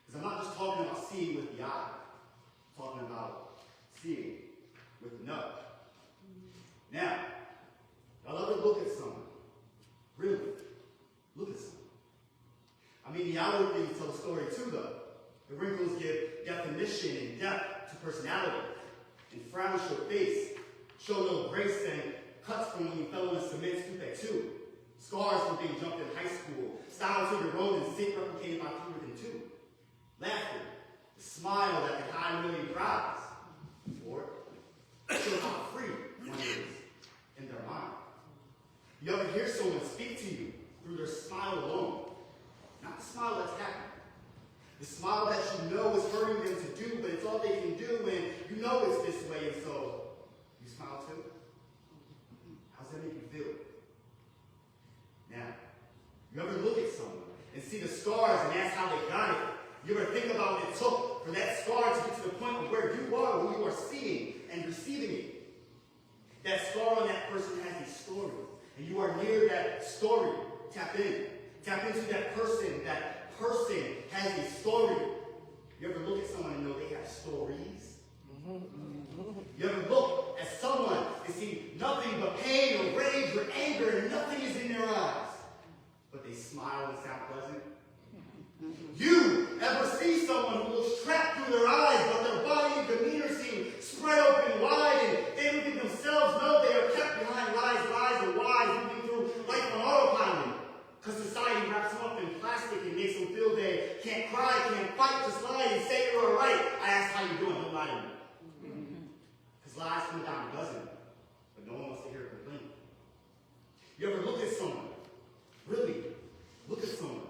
Because I'm not just talking about seeing with the eye. I'm talking about seeing with the nose. Now, y'all ever look at someone? Really? Look at someone. I mean, the outward things tell a story too, though. The wrinkles give definition and depth to personality. And frowns show face, show no grace, and cuts from when you fell in a cement scoop at 2. Scars from being jumped in high school, styles of your own and sick replicated by fewer than 2. Laughter, the smile that can hide a million cries. Or show how free one is in their mind. You ever hear someone speak to you through their smile alone? Not the smile that's happy. The smile that you know is hurting them to do, but it's all they can do, and you know it's this way, and so you smile too? How's that make you feel? Now, you ever look at someone and see the scars and ask how they got it? You ever think about what it took for that scar to get to the point of where you are, where you are seeing and receiving it? That scar on that person has a story, and you are near that story. Tap in. Tap into that person. That person has a story. You ever look at someone and know they have stories? You ever look at someone and see nothing but pain or rage or anger and nothing is in their eyes, but they smile and sound pleasant? You ever see someone who looks trapped through their eyes, but their body and demeanor seem spread open wide, and they look at themselves, know they are kept behind lies, and whys, moving through life on autopilot? Because society wraps them up in plastic and makes them feel they can't cry, can't fight, just lie and say you're all right. I ask how you doing, don't lie to me. Because lies come down a dozen, but no one wants to hear a complaint. You ever look at someone, really, look at someone,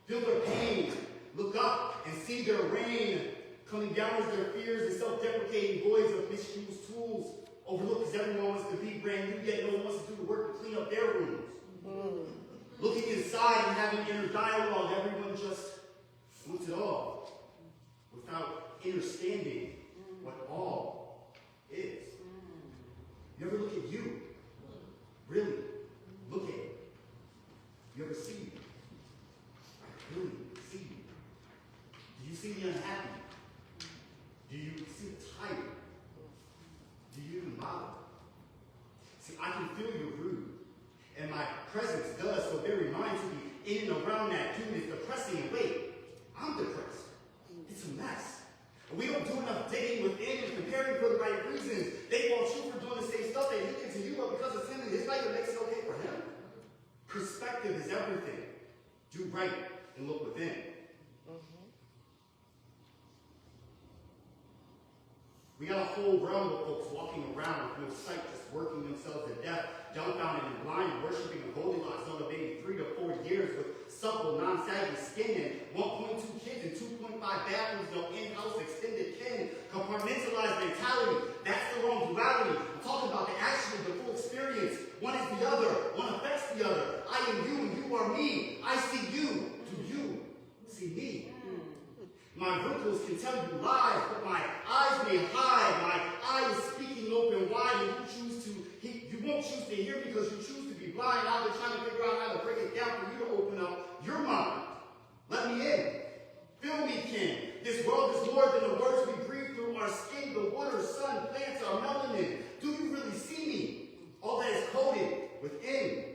feel their pain, look up and see their rain coming down as their fears and self-deprecating voids of misused tools overlooked because everyone wants to be brand new, yet no one wants to do the work to clean up their rooms. Looking inside and having inner dialogue, everyone just wants it all without understanding what all is. You ever look at you? Really? Look at it. You ever see you? Really see you? Do you see the unhappy? Do you see the tired? Do you even bother? See, I can feel your rude. And my presence does so very mind to be in and around that dude is depressing. And wait, I'm depressed. It's a mess. And we don't do enough digging within and comparing for the right reasons. They want you for doing the same stuff they did to you, but because it's him and his life, it makes it okay for him. Perspective is everything. Do right and look within. We got a whole realm of folks walking around with no sight, just working themselves to death, dumbfounded and blind, worshiping a Goldilocks zone of maybe 3 to 4 years with supple, non-saggy skin and 1.2 kids and 2.5 bathrooms, no in-house extended kin, compartmentalized mentality. That's the wrong duality. I'm talking about the actually the full experience. One is the other. One affects the other. I am you and you are me. I see you. Do you see me? My wrinkles can tell you lies, but my eyes may hide. My eye is speaking open wide, and you won't choose to hear because you choose to be blind. I've been trying to figure out how to break it down for you to open up your mind. Let me in. Feel me, kin. This world is more than the words we breathe through our skin, the water, sun, plants, our melanin. Do you really see me? All that is coded within.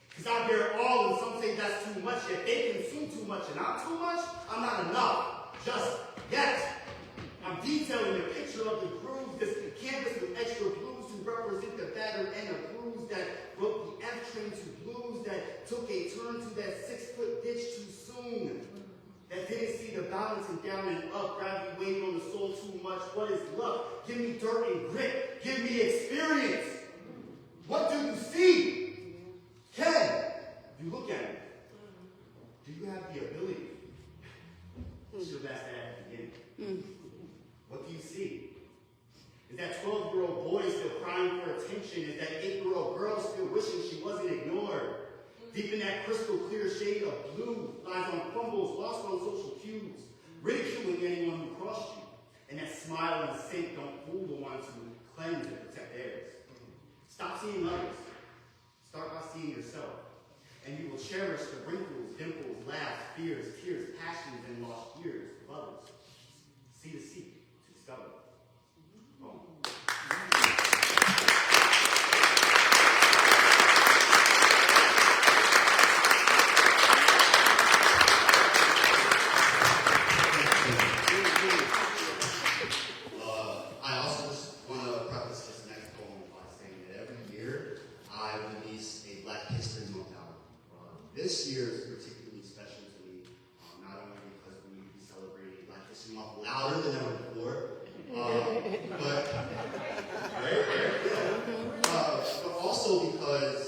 Because I bear all, and some say that's too much, yet they consume too much, and I'm too much, I'm not enough. Just yet. I'm detailing a picture of the grooves, this canvas with extra blues to represent the battered and the bruise that broke the F train to blues, that took a turn to that 6-foot ditch too soon, that didn't see the balancing down and up, gravity weighing on the soul too much. What is luck? Give me dirt and grit. Give me experience. What do you see? Ken, you look at it. Do you have the ability? Should have asked that at the beginning. What do you see? Is that 12-year-old boy still crying for attention? Is that 8-year-old girl still wishing she wasn't ignored? Deep in that crystal clear shade of blue lies on fumbles, lost on social cues, ridiculing anyone who crossed you. And that smile and scent don't fool the ones who cleanse and protect theirs. Stop seeing others. Start by seeing yourself. And you will cherish the wrinkles, dimples, laughs, fears, tears, passions, and lost years of others. See to seek, to discover. Boom. I also just want to preface this next poem by saying that every year I release a Black History Month album. This year is particularly special to me, not only because we celebrated Black History Month louder than ever before, but also because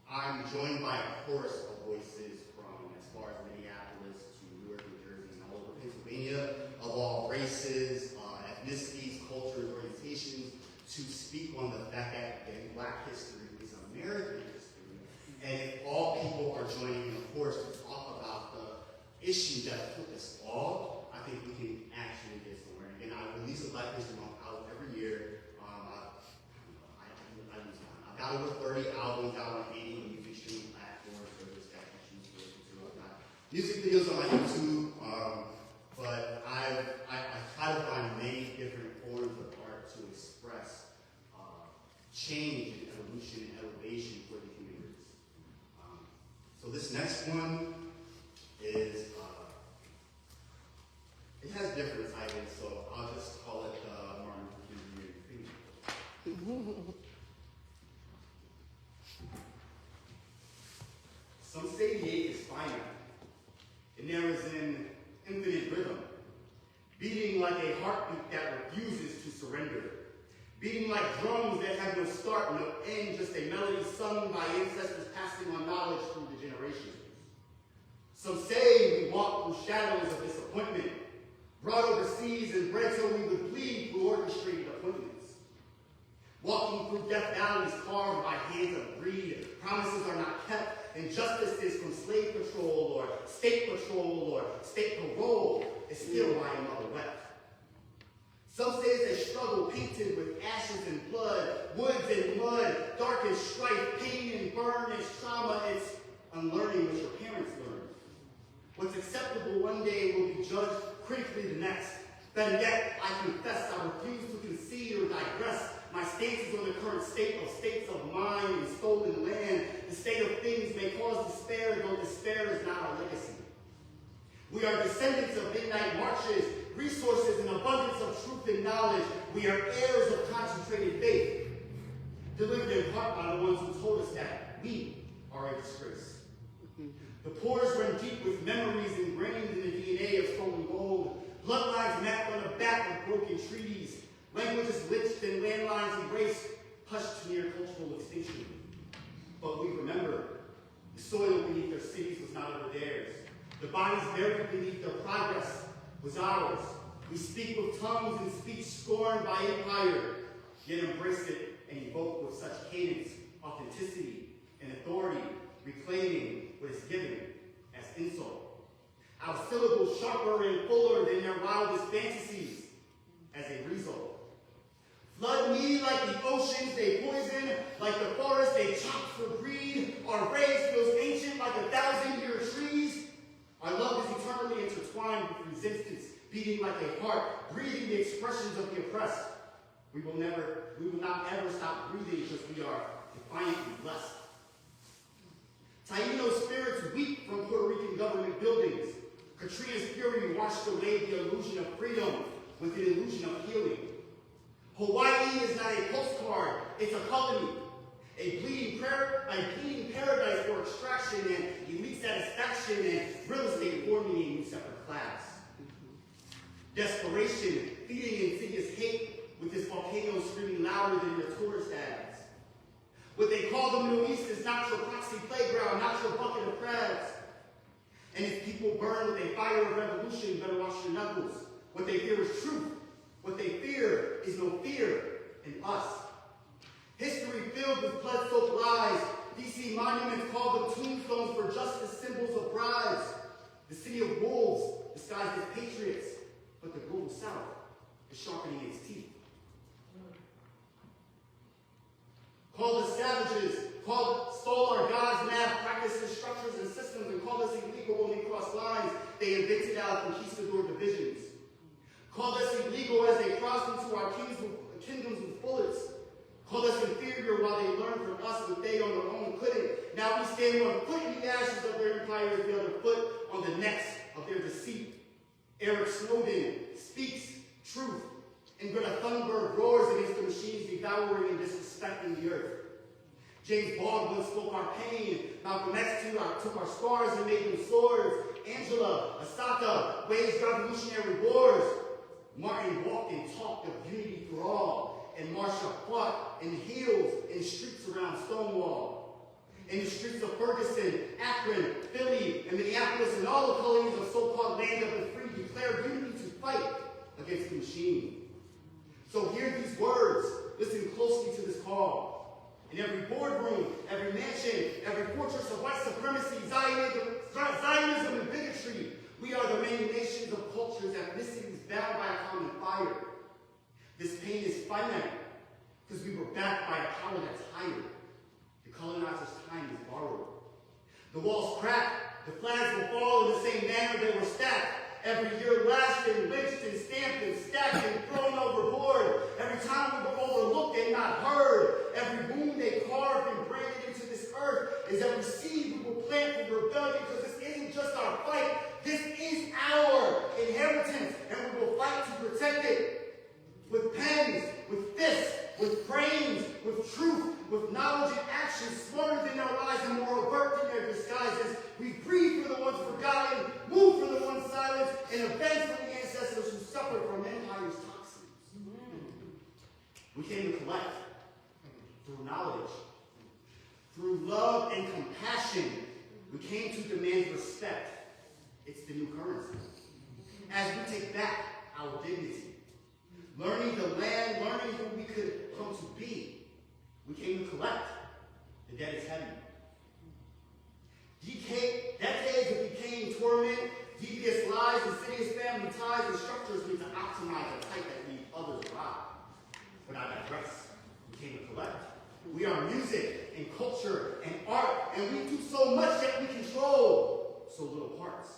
I'm joined by a chorus of voices from as far as Minneapolis to Newark, New Jersey, and all over Pennsylvania, of all races, ethnicities, cultures, orientations, to speak on the fact that Black history is American history. And if all people are joining in, of course, to talk about the issues just put this all, I think we can actually get somewhere. And I release a Black History Month out every year. I lose time. I've got over 30 albums out on 80 music streaming platforms, service that you choose to listen to. I've got music videos on my YouTube, but I try to find many different forms of art to express change and evolution and elevation for the communities. So this next one is, it has different titles, so I'll just call it Martin Luther King Jr. Some say the ache is finite. It narrows in infinite rhythm, beating like a heartbeat that refuses to surrender, beating like drums that have no start, no end, just a melody sung by ancestors passing on knowledge through the generations. Some say we walk through shadows of disappointment, brought overseas and bred so we would bleed through orchestrated appointments. Walking through death valleys carved by hands of greed, promises are not kept, injustices from slave patrol or state parole is still why a mother wept. Some say it's a struggle painted with ashes and blood, woods and mud, dark as strife, pain and burn as trauma. It's unlearning what your parents learned. What's acceptable one day will be judged critically the next. Better yet, I confess I refuse to concede or digress. My stance is on the current state of states of mind and stolen land. The state of things may cause despair, though despair is not our legacy. We are descendants of midnight marches, resources and abundance of truth and knowledge. We are heirs of concentrated faith, delivered in part by the ones who told us that we are a disgrace. The pores run deep with memories ingrained in the DNA of stolen gold, bloodlines mapped on the back of broken treaties, languages lynched and landlines erased, hushed to near cultural extinction. But we remember, the soil beneath their cities was not ever theirs. The bodies buried beneath their progress was ours. We speak with tongues and speech scorned by empire, yet embrace it and evoke with such cadence, authenticity, and authority, reclaiming what is given as insult. Our syllables sharper and fuller than their wildest fantasies as a result. Flood me like the oceans they poison, like the forest they chop for greed. Our rage feels ancient like 1,000-year trees. Our love is eternally intertwined with resistance, beating like a heart, breathing the expressions of the oppressed. We will not ever stop breathing because we are defiantly blessed. Taino spirits weep from Puerto Rican government buildings. Katrina's fury washed away the illusion of freedom with the illusion of healing. Hawaii is not a postcard, it's a colony. A bleeding paradise for extraction and elite satisfaction and real estate forming a new separate class. Desperation, feeding insidious hate with this volcano screaming louder than your tourist ads. What they call the Middle East is not your proxy playground, not your bucket of crabs. And if people burn with a fire of revolution, you better wash your knuckles. What they fear is truth. What they fear is no fear in us. History filled with blood-soaked lies. DC monuments call them tombstones for justice, symbols of bribes. The city of wolves disguised as patriots, but the global south is sharpening its teeth. Called us savages, stole our gods' math, practices, structures, and systems, and called us illegal when we crossed lines. They invented our conquistador divisions. Called us illegal as they crossed into our kingdoms with bullets. Called us inferior while they learned from us what they on their own couldn't. Now we stand one foot in the ashes of their empire, the other foot on the necks of their deceit. Eric Snowden speaks truth, and Greta Thunberg roars against the machines devouring and disrespecting the earth. James Baldwin spoke our pain. Malcolm X took our scars and made them swords. Angela Asaka waged revolutionary wars. Martin walked and talked of unity for all, and Marsha fought and healed in streets around Stonewall. In the streets of Ferguson, Akron, Philly, and Minneapolis, and all the colonies of so-called land of the free declared unity to fight against the machine. So hear these words, listen closely to this call. In every boardroom, every mansion, every fortress of white supremacy, Zionism and bigotry, We are the many nations of cultures ethnicities bound by a common fire. This pain is finite because we were backed by a power that's higher. The colonizer's time is borrowed. The walls crack, the flags will fall in the same manner they were stacked. Every year lashed and lynched and stamped and stacked and thrown overboard. Every time we were overlooked and not heard. Every wound they carved and branded into this earth is every seed we will plant for rebellion, because this isn't just our fight. This is our inheritance, and we will fight to protect it. With pens, with fists, with brains, with truth, with knowledge and action, smarter than their lies and more overt than their disguises. We breathe for the ones forgotten, move for the ones silenced, and avenge for the ancestors who suffered from empire's toxins. We came to collect through knowledge, through love and compassion. We came to demand respect. It's the new currency. As we take back our dignity, learning the land, learning who we could come to be, we came to collect. The debt is heavy. Decades of decaying torment, devious lies, insidious family ties, and structures need to optimize the type that leave others alive. But I digress. We came to collect. We are music and culture and art, and we do so much that we control so little parts.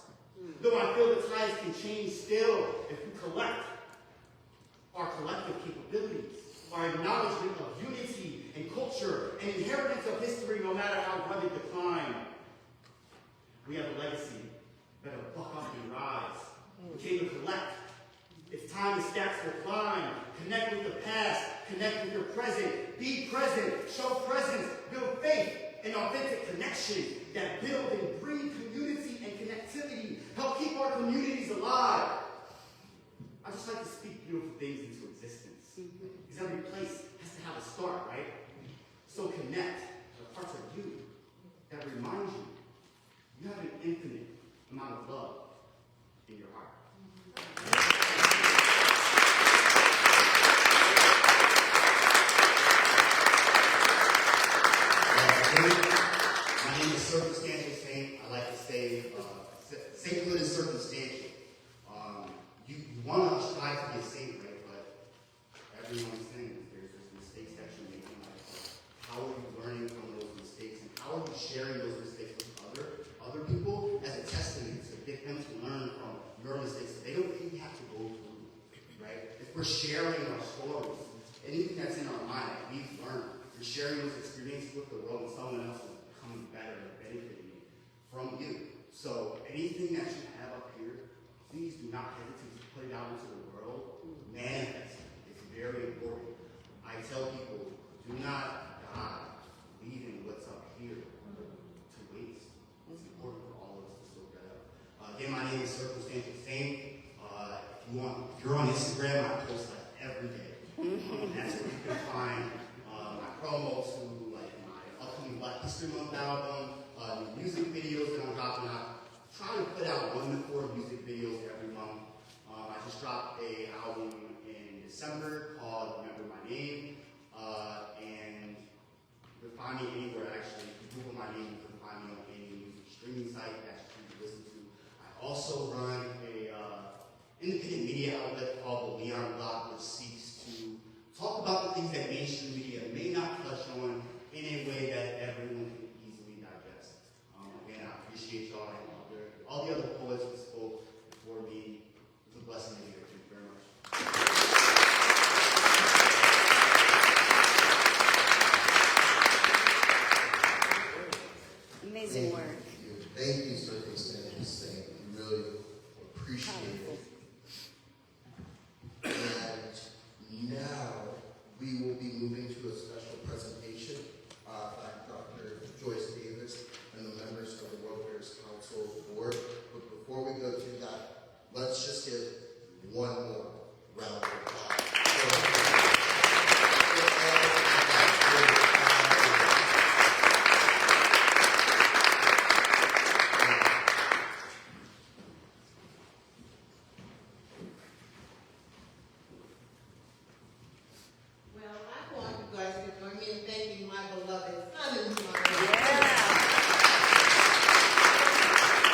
Though I feel the tides can change still if we collect our collective capabilities, our acknowledgement of unity and culture and inheritance of history, no matter how rugged decline. We have a legacy. Better buck up and rise. We came to collect. It's time the stacks will climb. Connect with the past. Connect with your present. Be present. Show presence. Build faith and authentic connection that build and breed community and connectivity. Help keep our communities alive. I just like to speak beautiful things into existence. Because every place has to have a start, right? So connect the parts of you that remind you you have an infinite amount of love in your heart. My name is Circumstantial Saint. I like to say sainthood is circumstantial. You want to strive to be a saint, right? But everyone's saying there's just mistakes that you make in life. How are you learning from those mistakes, and how are you sharing those mistakes with other people as a testament to get them to learn from your mistakes that they don't even have to go through, right? If we're sharing our stories, anything that's in our mind that we've learned, we're sharing those experiences with the world, and someone else is becoming better and benefiting from you. So anything that you have up here, please do not hesitate to put it out into the world. Manifest it. It's very important. I tell people, do not die leaving what's up here to waste. It's important for all of us to soak that up. Again, my name is Circumstantial Saint. If you're on Instagram, I post like every day. That's where you can find my promo to like my upcoming Black History Month album, new music videos that I'm dropping out. Trying to put out 1 to 4 music videos every month. I just dropped an album in December called Remember My Name, and you can find me anywhere actually. If you Google my name, you can find me on any music streaming site that you can listen to. I also run a independent media outlet called The Leon Block, which seeks to talk about the things that mainstream media may not touch on in a way that everyone can easily digest. Again, I appreciate y'all and all the other poets who spoke before me. It's a blessing to be here. Thank you very much. Amazing work. Thank you, Circumstantial Saint. We really appreciate it. And now we will be moving to a special presentation by Dr. Joyce Davis and the members of the World Heritage Council Board. But before we go to that, let's just give one more round of applause. Well, I want you guys to join me in thanking my beloved son and my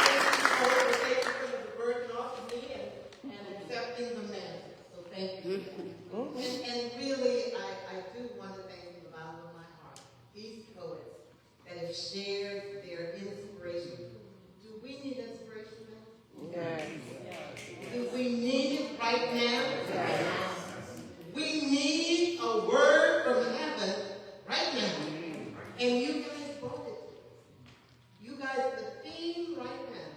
Thank you for the And really, I do want to thank from the bottom of my heart these poets that have shared their inspiration. Do we need inspiration now? Yes. Do we need it right now? We need a word from heaven right now. And you guys brought it. You guys, the theme right now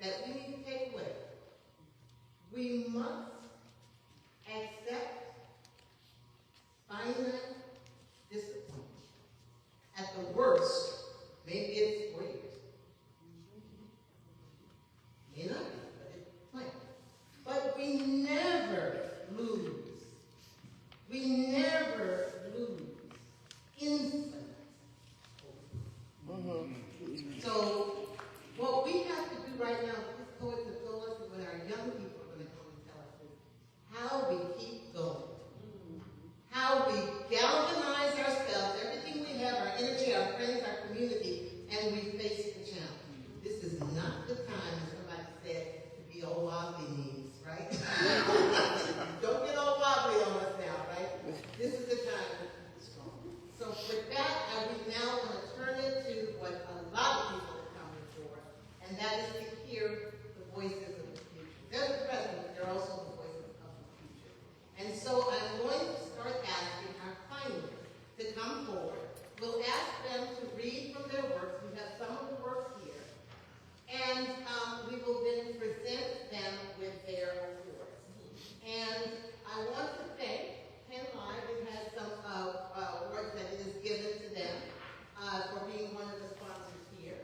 that we need to take away. We must accept finite discipline. At the worst, maybe it's 4 years. May not be, but it might. But we never lose. We never lose infinite hope. So, what we have to do right now, these poets have told us, and what our young people are going to come and tell us is how we keep going. How we galvanize ourselves, everything we have, our energy, our friends, our community, and we face the challenge. This is not the time, as somebody said, to be all wobbly knees, right? Don't get all wobbly on us now, right? This is the time to be strong. So with that, I would now want to turn it to what a lot of people are coming for, and that is to hear the voices of the future. They're the present, but they're also the voices of the future. And so I'm going to start asking our finalists to come forward. We'll ask them to read from their works. We have some of the works here. And we will then present them with their awards. And I want to thank Penn Live, who has some awards that it is given to them for being one of the sponsors here.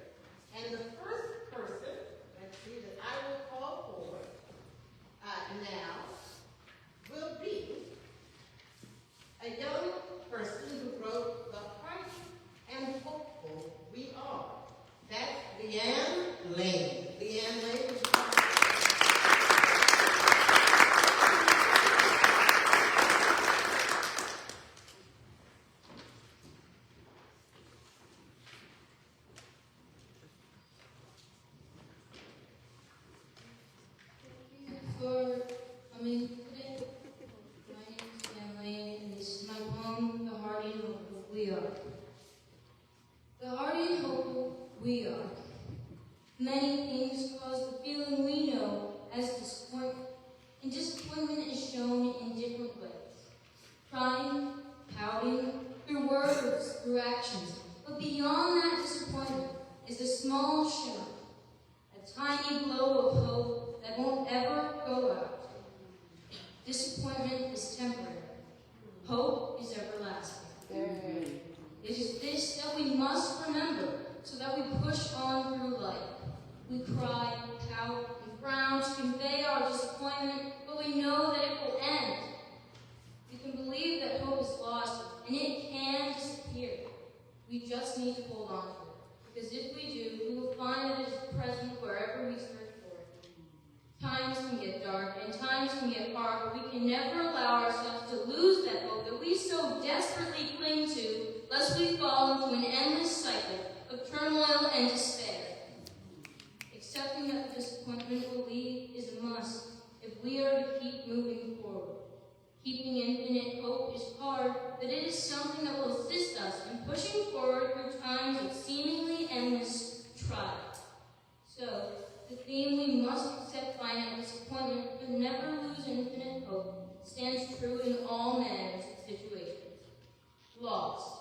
And the first person, let's see, that I will call forward now will be a young person who wrote The Bright and Hopeful We Are. That's Leanne Lane. Leanne Lane, would you come? For coming today. My name is Emily, and this is my poem, The Hardy and Hopeful We Are. The hardy and hopeful we are. Many things cause the feeling we know as disappointment, and disappointment is shown in different ways. Crying, pouting, through words, through actions. But beyond that disappointment is a small shimmer, a tiny glow of hope that won't ever go out. Disappointment is temporary. Hope is everlasting. It is this that we must remember so that we push on through life. We cry, pout, and frown to convey our disappointment, but we know that it will end. We can believe that hope is lost, and it can disappear. We just need to hold on to it, because if we do, we will find that it is present wherever we search for it. Times can get dark, and times can get hard, but we can never allow ourselves to lose that hope that we so desperately cling to, lest we fall into an endless cycle of turmoil and despair. Accepting that disappointment will leave is a must if we are to keep moving forward. Keeping infinite hope is hard, but it is something that will assist us in pushing forward through times of seemingly endless trial. So, the theme "we must accept finite disappointment but never lose infinite hope" stands true in all manners of situations. Loss.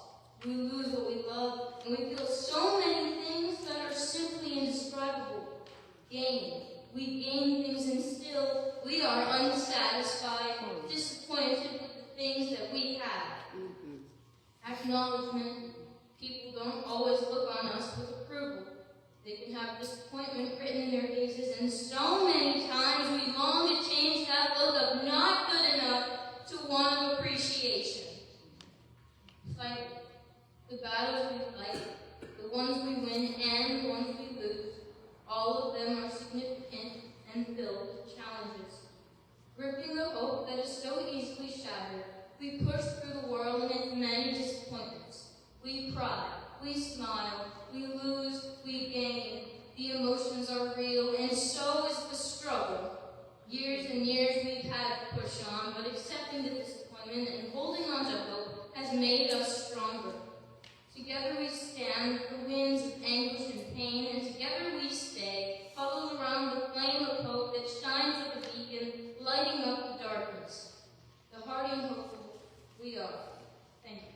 We lose what we love, and we feel so many things that are simply indescribable. Gain. We gain things, and still we are unsatisfied, disappointed with the things that we have. Acknowledgement. People don't always look on us with approval. They can have disappointment written in their faces, and so many times we long to change that look of not good enough to one of appreciation. Fight. The battles we fight, the ones we win and the ones we lose, all of them are significant and filled with challenges. Gripping the hope that is so easily shattered, we push through the world amid many disappointments. We cry, we smile, we lose, we gain. The emotions are real, and so is the struggle. Years and years we've had to push push on, but accepting the disappointment and holding on to hope has made us stronger. Together we stand the winds of anguish and pain, and together we stay, huddled around the flame of hope that shines like a beacon, lighting up the darkness. The hardy and hopeful we are. Thank you.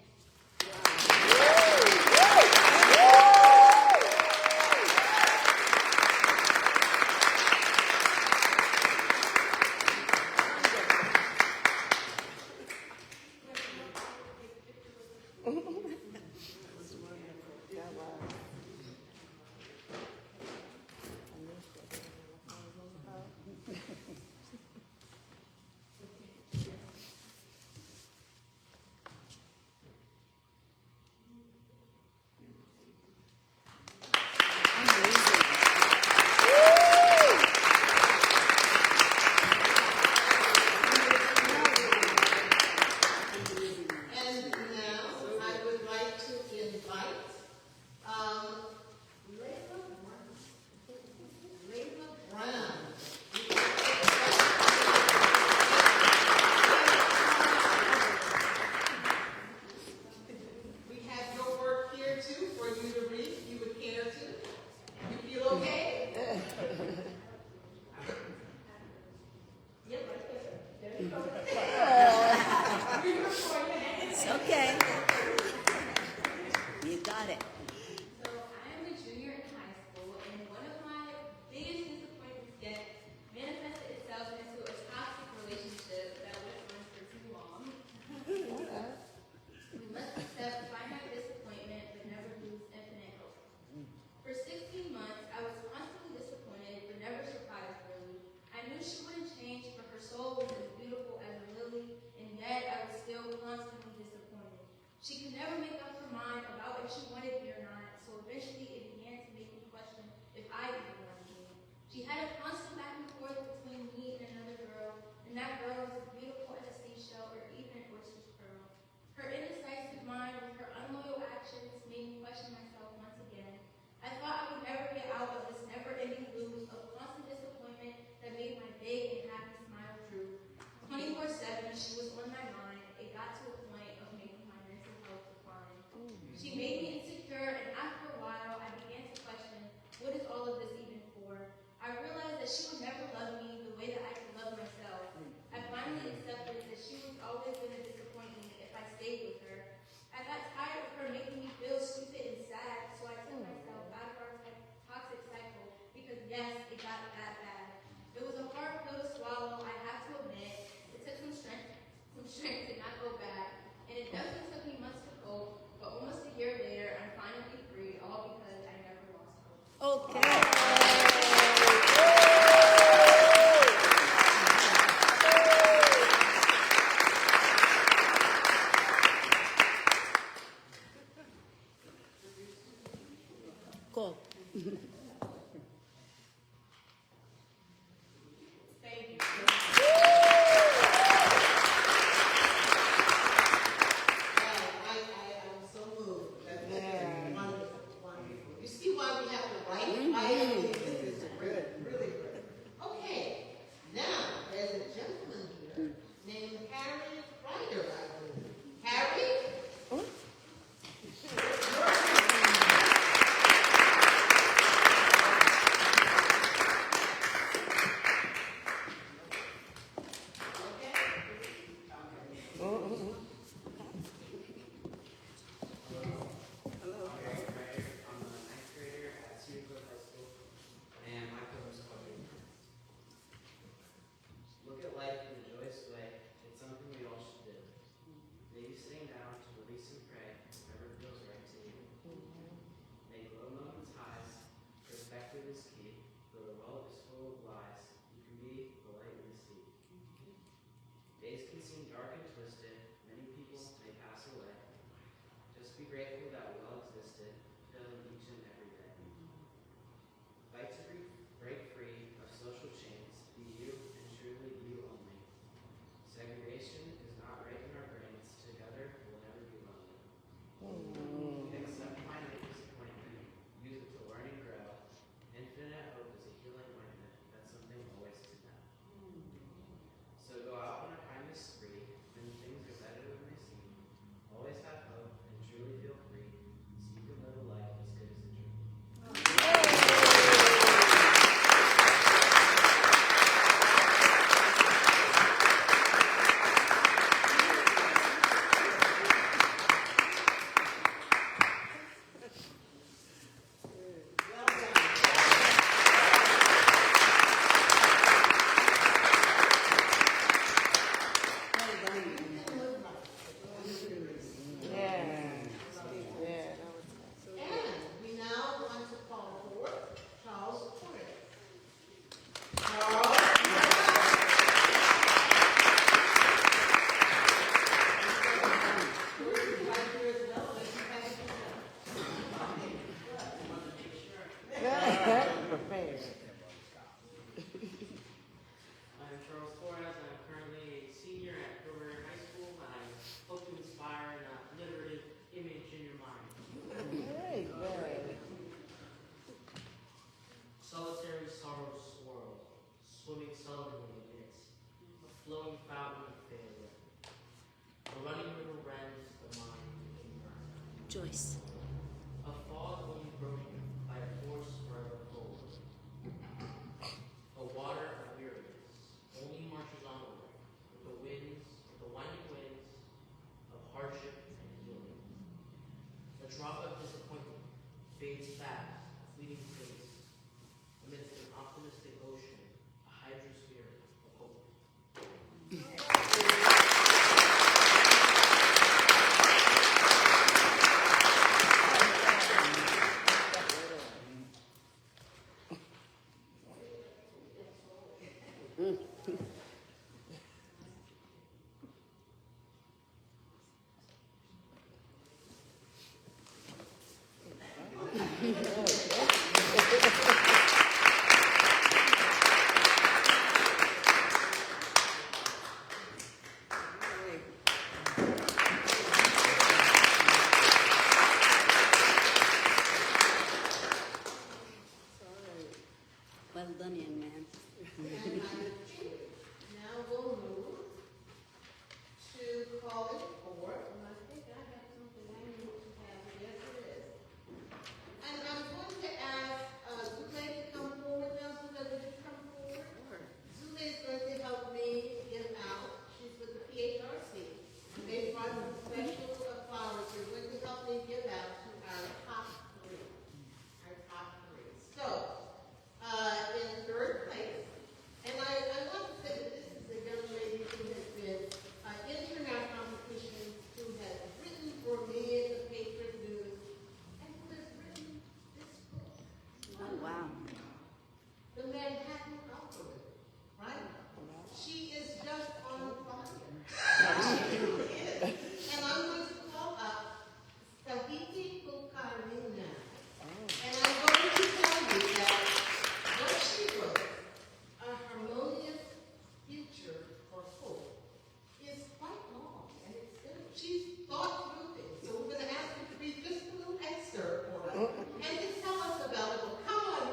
And now I would like to invite Layla Brown. We have your work here too for you to read. If you would care to. You feel okay? Yep, right there. There you go. Read it for you. It's okay. You got it. So I am a junior in high school, and one of my biggest disappointments yet manifested itself into a toxic relationship that went on for too long. We must accept finite disappointment, but never lose infinite hope. For 16 months, I was constantly disappointed, but never surprised really. I knew she wouldn't change, but her soul was as beautiful as a lily, and yet I was still constantly disappointed. She could never make up her mind about if she wanted me or not, so eventually it began to make me question if I even wanted me. She had a constant back and forth between me and another girl, and that girl was as beautiful as a seashell or even an oyster's pearl. Her indecisive mind with her unloyal actions made me question myself once again. I thought I would never get out of this never-ending loop of constant disappointment that made my big and happy smile droop. 24/7, she was on my mind. It got to a point of making my mental health decline. She made me insecure, and after a while, I began to question, what is all of this even for? I realized that she would never love me the way that I could love myself. I finally accepted that she was always going to disappoint me if I stayed with her. I got tired of her making me feel stupid and sad, so I took myself out of our toxic cycle because yes, it got that bad. It was a hard pill to swallow, I have to admit. It took some strength to not go back, and it definitely took me months to cope, but almost a year later, I'm finally free, all because I never lost hope. Okay. Cool. Thank you. I am so moved. That's wonderful, wonderful. You see why we have to write? This is really, really great. Okay, now there's a gentleman here named Harry Ryder, I believe. Harry? I'm a ninth grader at MLK High School, and my poem is called Dream. Look at life in the joyous way. It's something we all should do. Maybe sitting down to release and pray, whatever feels right to you. Make low moments highs. Perspective is key. Though the world is full of lies, you can be the light we see. Days can seem dark and twisted. Many people may pass away. Just be grateful that we all existed, filling each and every day. Fight to break free of social chains, be you and truly you only. Segregation is not right in our brains, together we'll never be lonely. Accept finite disappointment, use it to learn and grow. Infinite hope is a healing ointment, that's something always to know. So go out on a Joyce. A fog only broken by a force forever cold. A water of weariness only marches onward with the winds, with the winding winds of hardship and healing. The drop of disappointment fades fast, a fleeting face, amidst an optimistic ocean, a hydrosphere of hope. Well done, young man. Now we'll move to calling for, and I think I have something I need to have, yes it is. And I'm going to ask Zule to come forward now, Zule, would you come forward? Zule is going to help me get out. She's with the PHRC. They brought some special flowers. They're going to help me give out to our top three. Our top three. So, in third place, and I want to say that this is a young lady who has been entering our competition, who has written for me in the Patriot News, and who has written this book. Oh, wow. The Manhattan Alphabet, right? She is just on fire. She really is. And I'm going to call up Tahiti Kukarina. And I'm going to tell you that what she wrote, A Harmonious Future for Hope, is quite long. And she's thought through things. So we're going to ask her to read just a little excerpt for us and to tell us about it. Well, come on.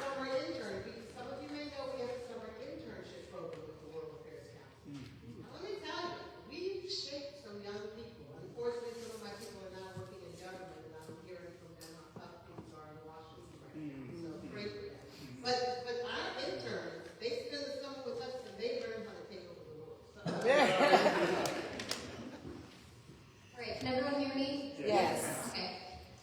Summer intern, because some of you may know we have a summer internship program with the World Affairs Council. Now, let me tell you, we've shaped some young people. Unfortunately, some of my people are now working in government, and I'm hearing from them how tough things are in Washington right now. So pray for them. But our interns, they spend the summer with us, and they learn how to take over the world. So, All right, can everyone hear me? Yes. Okay.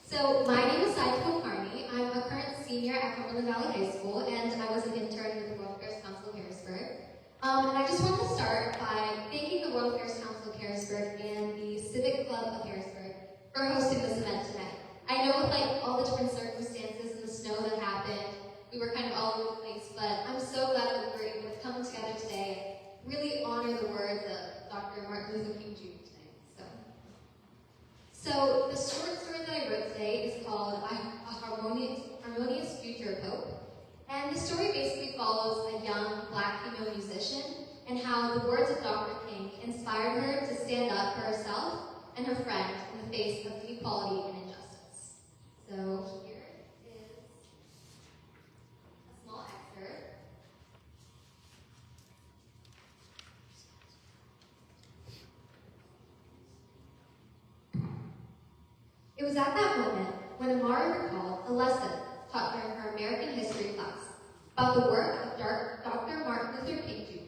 So my name is Saito Karni. I'm a current senior at Cumberland Valley High School, and I was an intern with the World Affairs Council of Harrisburg. And I just want to start by thanking the World Affairs Council of Harrisburg and the Civic Club of Harrisburg for hosting this event tonight. I know with all the different circumstances and the snow that happened, we were kind of all over the place, but I'm so glad that we were able to come together today and really honor the words of Dr. Martin Luther King Jr. tonight. So the short story that I wrote today is called A Harmonious Future of Hope. And the story basically follows a young Black female musician and how the words of Dr. King inspired her to stand up for herself and her friend in the face of inequality and injustice. So here is a small excerpt. It was at that moment when Amara recalled a lesson taught during her American history class about the work of Dr. Martin Luther King Jr.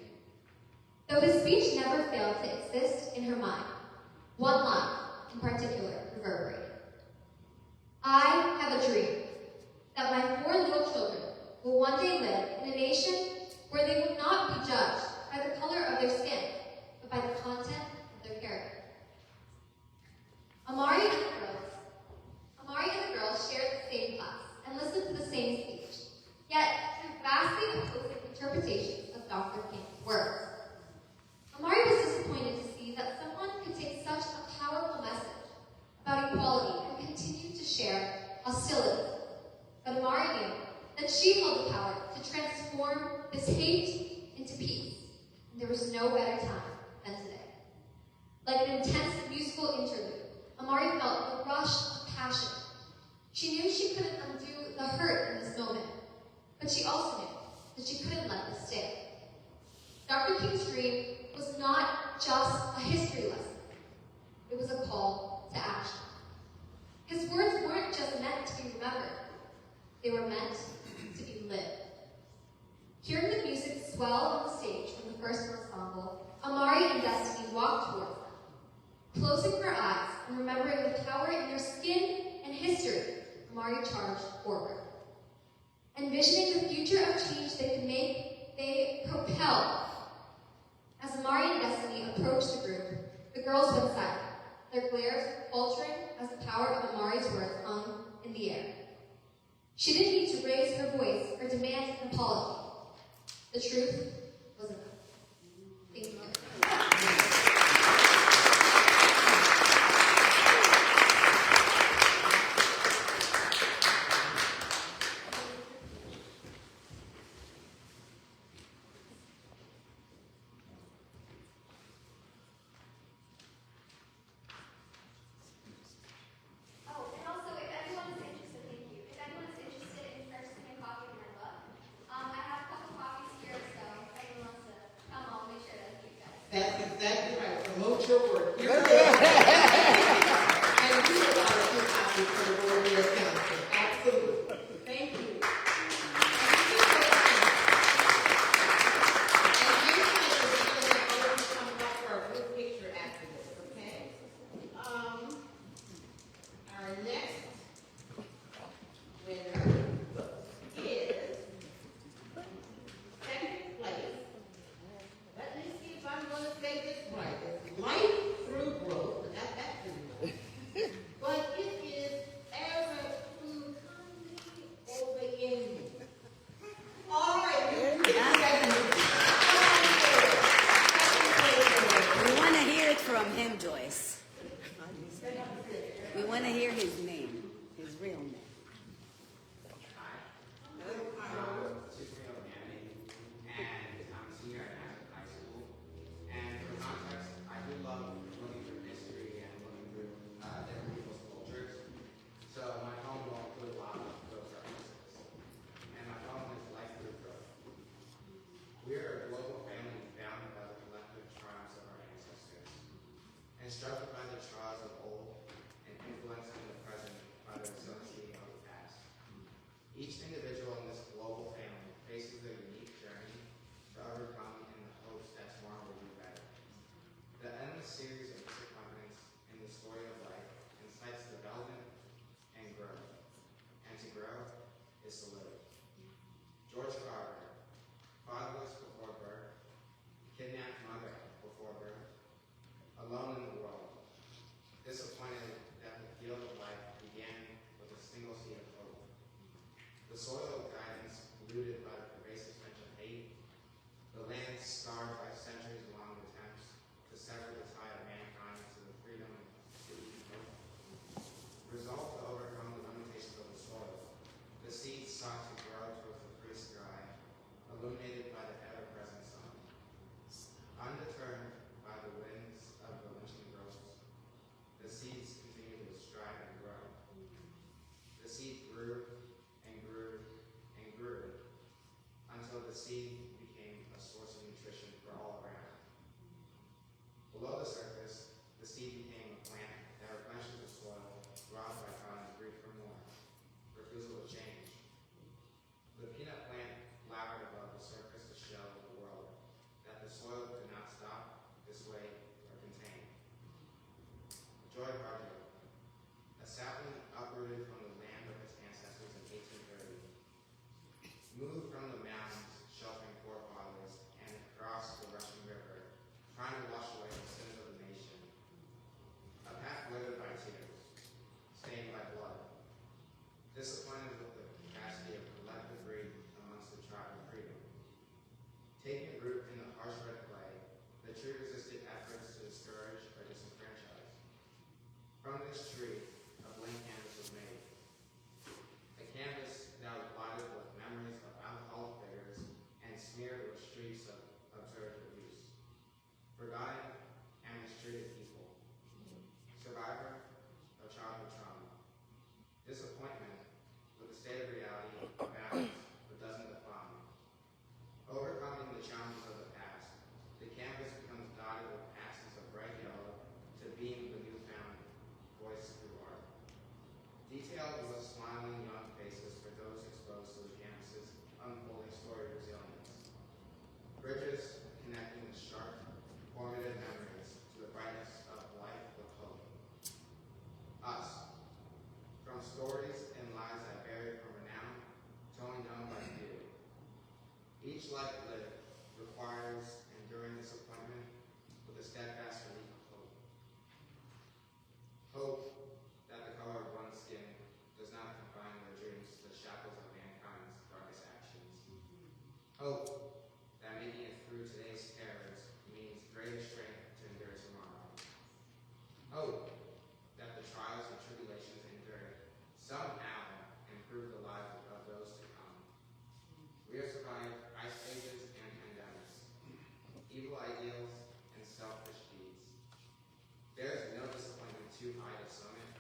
Though his speech never failed to exist in her mind, one line in particular reverberated. I have a dream that my 4 little children will one day live in a nation where they will not be judged by the color of their skin, but by the content of their character. Amari and the girls shared the same class and listened to the same speech, yet through vastly opposing interpretations of Dr. King's words. Amari was disappointed to see that someone could take such a powerful message about equality and continue to share hostility. But Amari knew that she held the power to transform this hate into peace, and there was no better time than today. Like an intense musical interlude, Amari felt a rush of passion. She knew she couldn't undo the hurt in this moment, but she also knew that she couldn't let this stay. Dr. King's dream was not just a history lesson. It was a call to action. His words weren't just meant to be remembered. They were meant to be lived. Hearing the music swell on the stage from the first ensemble, Amari and Destiny walked towards them. Closing her eyes and remembering the power in their skin and history, Amari charged forward. Envisioning the future of change they could make, they propelled. As Amari and Destiny approached the group, the girls went silent, their glares faltering as the power of Amari's words hung in the air. She didn't need to raise her voice or demand an apology. The truth was enough. Thank you. Oh, and also, if anyone is interested, thank you. If anyone is interested in purchasing a copy of my book, I have a couple copies here, so if anyone wants to come, I'll make sure to give you guys. That's exactly right. Promote your work. And we are a few copies for the Board of Council. Absolutely. Thank you. Our next winner is second place. Let me see if I'm going to say this right. It's Life Through Growth, but that's pretty well. But it is Era Over all right. We want to hear it from him, Joyce. We want to hear his name, his real name. Superhero Manny, and I'm a senior at National High School. And for context, I do love looking through history and looking through different people's cultures. So my home will include a lot of those references. And my home is Life Through Growth. We are a global family founded by the collective triumphs of our ancestors, instructed by the trials of old, and influenced in the present by the resiliency of the past. Each individual in this global family faces their unique journey to overcome in the hopes that tomorrow will be better. The endless series of disappointments in the story of life incites development and growth. And to grow is to live. George Carver, fatherless before birth, kidnapped mother before birth, alone in the world, disappointed that the field of life began with a single seed of hope. The soil of guidance polluted by the pervasive stench of hate, the land scarred by centuries-long attempts to sever the tie of mankind to the freedom to eat hope. Resolved to overcome the limitations of the soil, the seeds sought to grow towards the free sky, illuminated by the ever-present sun. Undeterred by the winds of the lynching groves, the seeds continued to strive and grow. The seed grew and grew and grew until the seed became a source of nutrition for all around. Below the surface, the seed became a plant that replenishes the soil, robbed by God's grief for more, refusal to change. The peanut plant flowered above the surface to show the world that the soil could not stop, dissuade, or contain. Joy Harjo, a sapling uprooted from the land of its ancestors in 1830, moved from the mountains sheltering forefathers and across the rushing river, trying to wash away the sins of the nation. A path littered by tears, stained by blood, disappointed with the capacity of collective grief amongst the tribe of freedom. Taking root in the harsh red clay, the tree resisted efforts to discourage or disenfranchise. detailed was smiling young faces for those exposed to the campus's unfolding story of resilience. Bridges connecting the sharp, formative memories to the brightness of life with hope. Us, from stories and lives that vary from renown to only known by few. Each life lived requires enduring disappointment with a steadfast belief of hope. Hope that the color of one's skin does not confine their dreams to the shackles of mankind's darkest actions. Hope that making it through today's terrors means greater strength to endure tomorrow. Hope that the trials and tribulations endured somehow improve the lives of those to come. We have survived ice ages and pandemics, evil ideals and selfish deeds. There is no disappointment too high to summit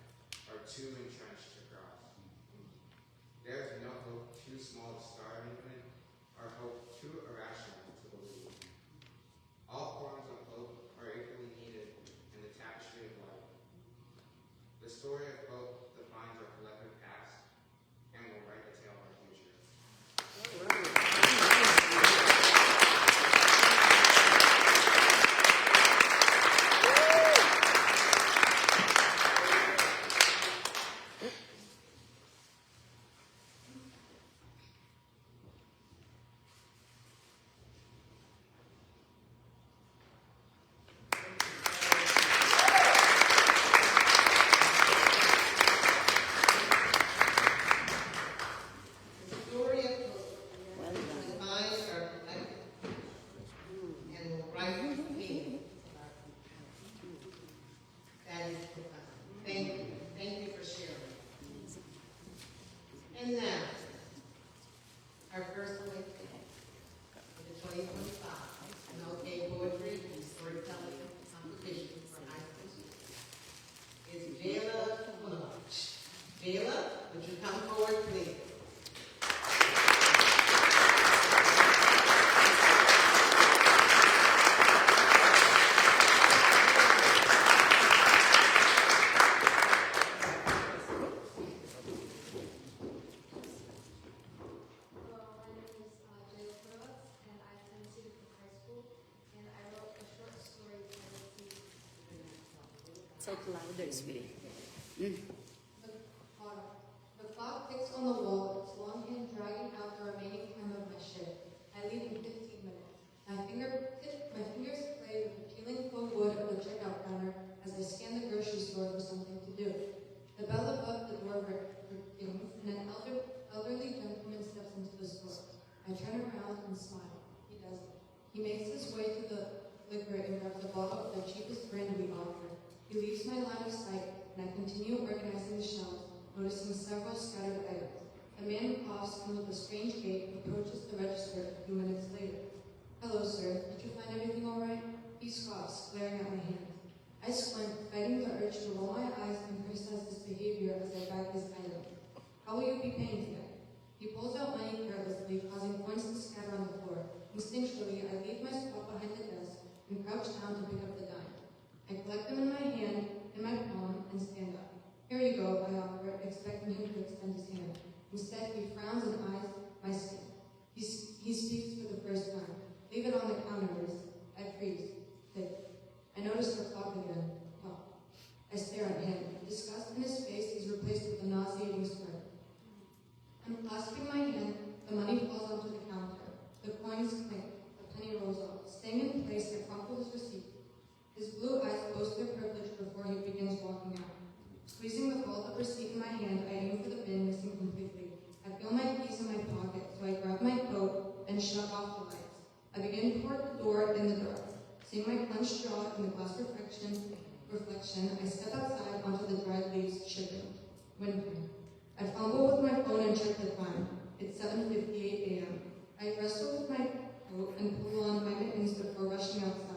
or too entrenched to cross. There is no hope too small to start a movement or hope too irrational to believe. All forms of hope are equally needed in the tapestry of life. The story of hope defines our collective past and will write the tale of our future. The story of hope defines our collective and will write the tale of our future. That is profound. Thank you. Thank you for sharing. And now, our first poet for the 2025 MLK Poetry Storytelling Competition for high school students is Jayla Munach. Jayla, would you come forward, please? Hello, my name is Jayla Purwitz, and I attend Cedar Brook High School, and I wrote a short story titled Seeds. Talk louder, sweetie. The clock ticks on the wall, its long hand dragging out the remaining time of my shift. I leave in 15 minutes. My fingers play with the peeling foam wood of the checkout counter as I scan the grocery store for something to do. The bell above the door rings, and an elderly gentleman steps into the store. I turn around and smile. He doesn't. He makes his way to the liquor and grabs a bottle of the cheapest brand we offer. He leaves my line of sight, and I continue organizing the shelves, noticing several scattered items. A man coughs and with a strange gait approaches the register a few minutes later. Hello, sir. Did you find everything all right? He scoffs, glaring at my hands. I squint, fighting the urge to roll my eyes and criticize his behavior as I bag his items. How will you be paying today? He pulls out money carelessly, causing coins to scatter on the floor. Instinctually, I leave my spot behind the desk and crouch down to pick up the dime. I collect them in my hand, in my palm, and stand up. Here you go, I offer, expecting him to extend his hand. Instead, he frowns and eyes my skin. He speaks for the first time. Leave it on the counter, miss. I freeze. Tick. I notice the clock again. Pop. I stare at him. Disgust in his face is replaced with a nauseating smirk. I'm clasping my hand. The money falls onto the counter. The coins clink. The penny rolls off. Staying in place, I crumple his receipt. His blue eyes boast their privilege before he begins walking out. Squeezing the folded receipt in my hand, I aim for the bin, missing completely. I feel my keys in my pocket, so I grab my coat and shut off the lights. I begin toward the door in the dark. Seeing my clenched jaw in the glass reflection, I step outside onto the dried leaves, shipping. Whimpering. I fumble with my phone and check the time. It's 7:58 a.m. I wrestle with my coat and pull on my mittens before rushing outside.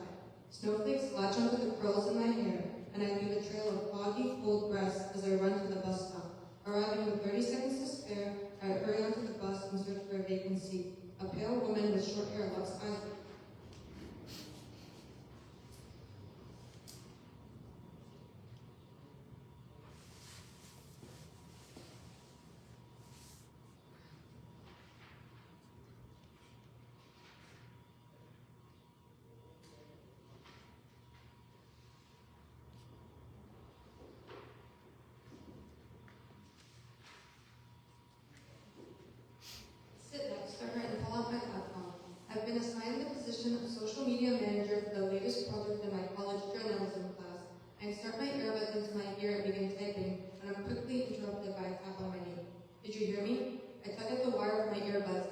Snowflakes latch onto the curls in my hair, and I leave a trail of foggy, cold breaths as I run to the bus stop. Arriving with 30 seconds to spare, I hurry onto the bus and search for a vacant seat. A pale woman with short hair locks eyes with me.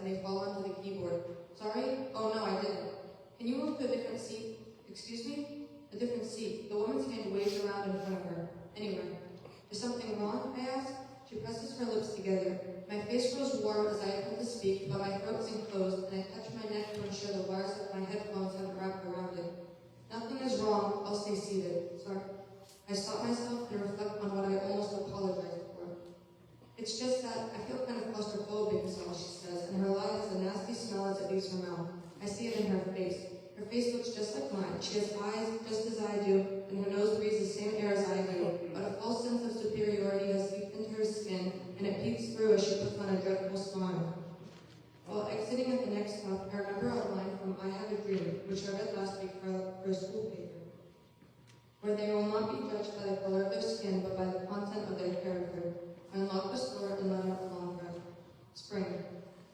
and they fall onto the keyboard. Sorry? Oh no, I didn't. Can you move to a different seat? Excuse me? A different seat. The woman's hand waves around in front of her. Anyway. Is something wrong? I ask. She presses her lips together. My face grows warm as I attempt to speak, but my throat is enclosed, and I touch my neck to ensure the wires of my headphones haven't wrapped around it. Nothing is wrong. I'll stay seated. Sorry. I stop myself and reflect on what I almost apologized for. It's just that I feel kind of claustrophobic, is all she says, and her lie has a nasty smell as it leaves her mouth. I see it in her face. Her face looks just like mine. She has eyes just as I do, and her nose breathes the same air as I do. But a false sense of superiority has seeped into her skin, and it peeks through as she puts on a dreadful smile. While exiting at the next stop, I remember a line from I Have a Dream, which I read last week for a school paper, where they will not be judged by the color of their skin, but by the content of their character. I unlock the store and let out a long breath. Spring.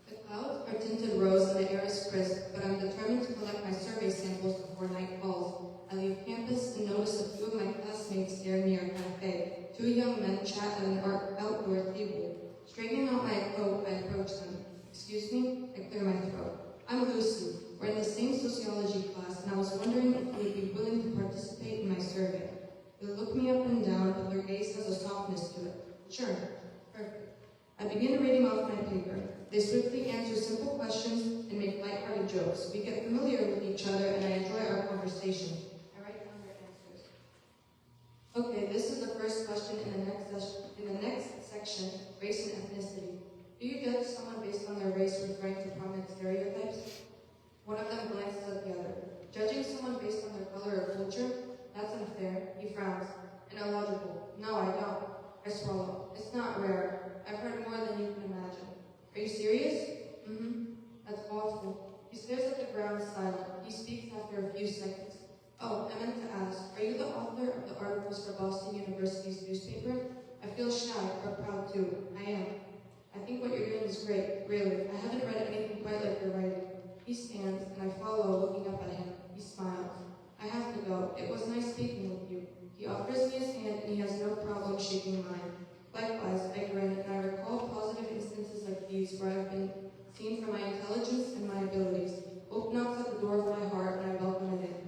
The clouds are tinted rose and the air is crisp, but I'm determined to collect my survey samples before night falls. I leave campus and notice a few of my classmates staring near a cafe. Two young men chat at an outdoor table. Straightening out my coat, I approach them. Excuse me? I clear my throat. I'm Lucy. We're in the same sociology class, and I was wondering if you would be willing to participate in my survey. They look me up and down, but their gaze has a softness to it. Sure. Perfect. I begin reading off my paper. They swiftly answer simple questions and make lighthearted jokes. We get familiar with each other, and I enjoy our conversation. I write down their answers. Okay, this is the first question in the next section, race and ethnicity. Do you judge someone based on their race, referring to prominent stereotypes? One of them glances at the other. Judging someone based on their color or culture? That's unfair. He frowns. And illogical. No, I don't. I swallow. It's not rare. I've heard more than you can imagine. Are you serious? Mm-hmm. That's awful. He stares at the ground silent. He speaks after a few seconds. Oh, I meant to ask, are you the author of the articles for Boston University's newspaper? I feel shy, but proud too. I am. I think what you're doing is great, really. I haven't read anything quite like your writing. He stands, and I follow, looking up at him. He smiles. I have to go. It was nice speaking with you. He offers me his hand, and he has no problem shaking mine. Likewise, I grin, and I recall positive instances like these where I've been seen for my intelligence and my abilities. Hope knocks at the door of my heart, and I welcome it in.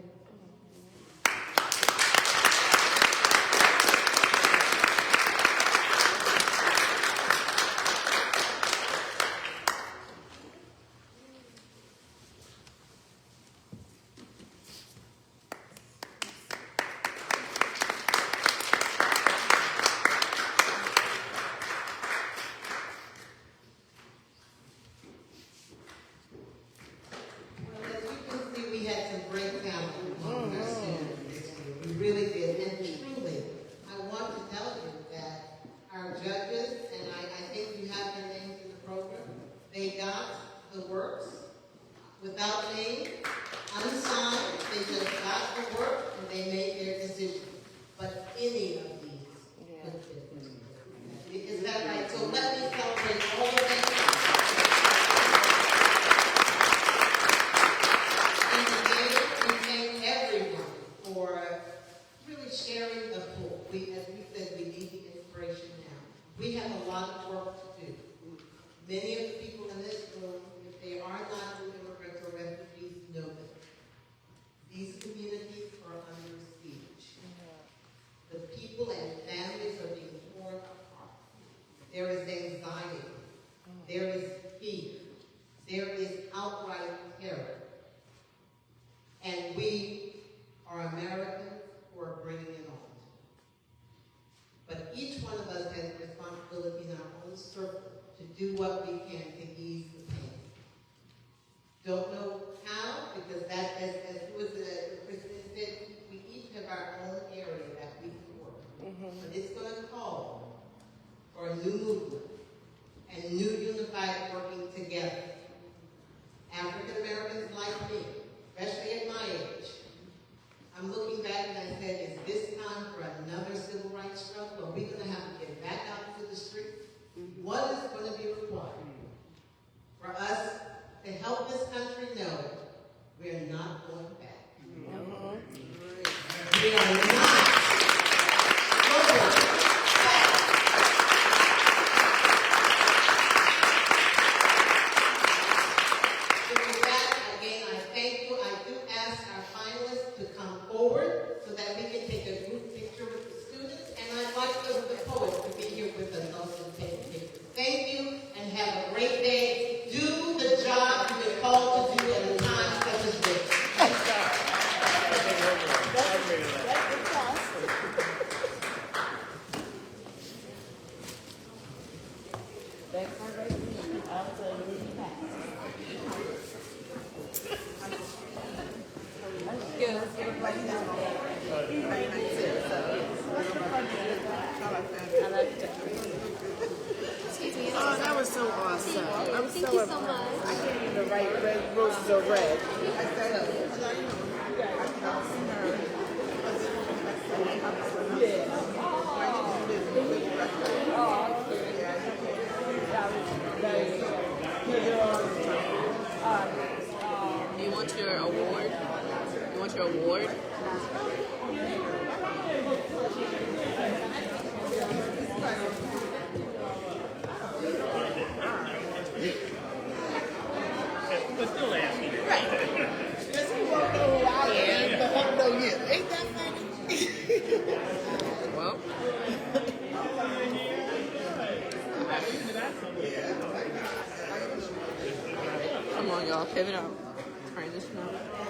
Oh, that was so awesome. I'm Thank so you so much. I can't even write red roses are red. You want your award? You want your award? But still asking. Right. Because he won't know who I am, but he'll know you. Ain't that funny? Well, come on, y'all, pivot out. Transition out.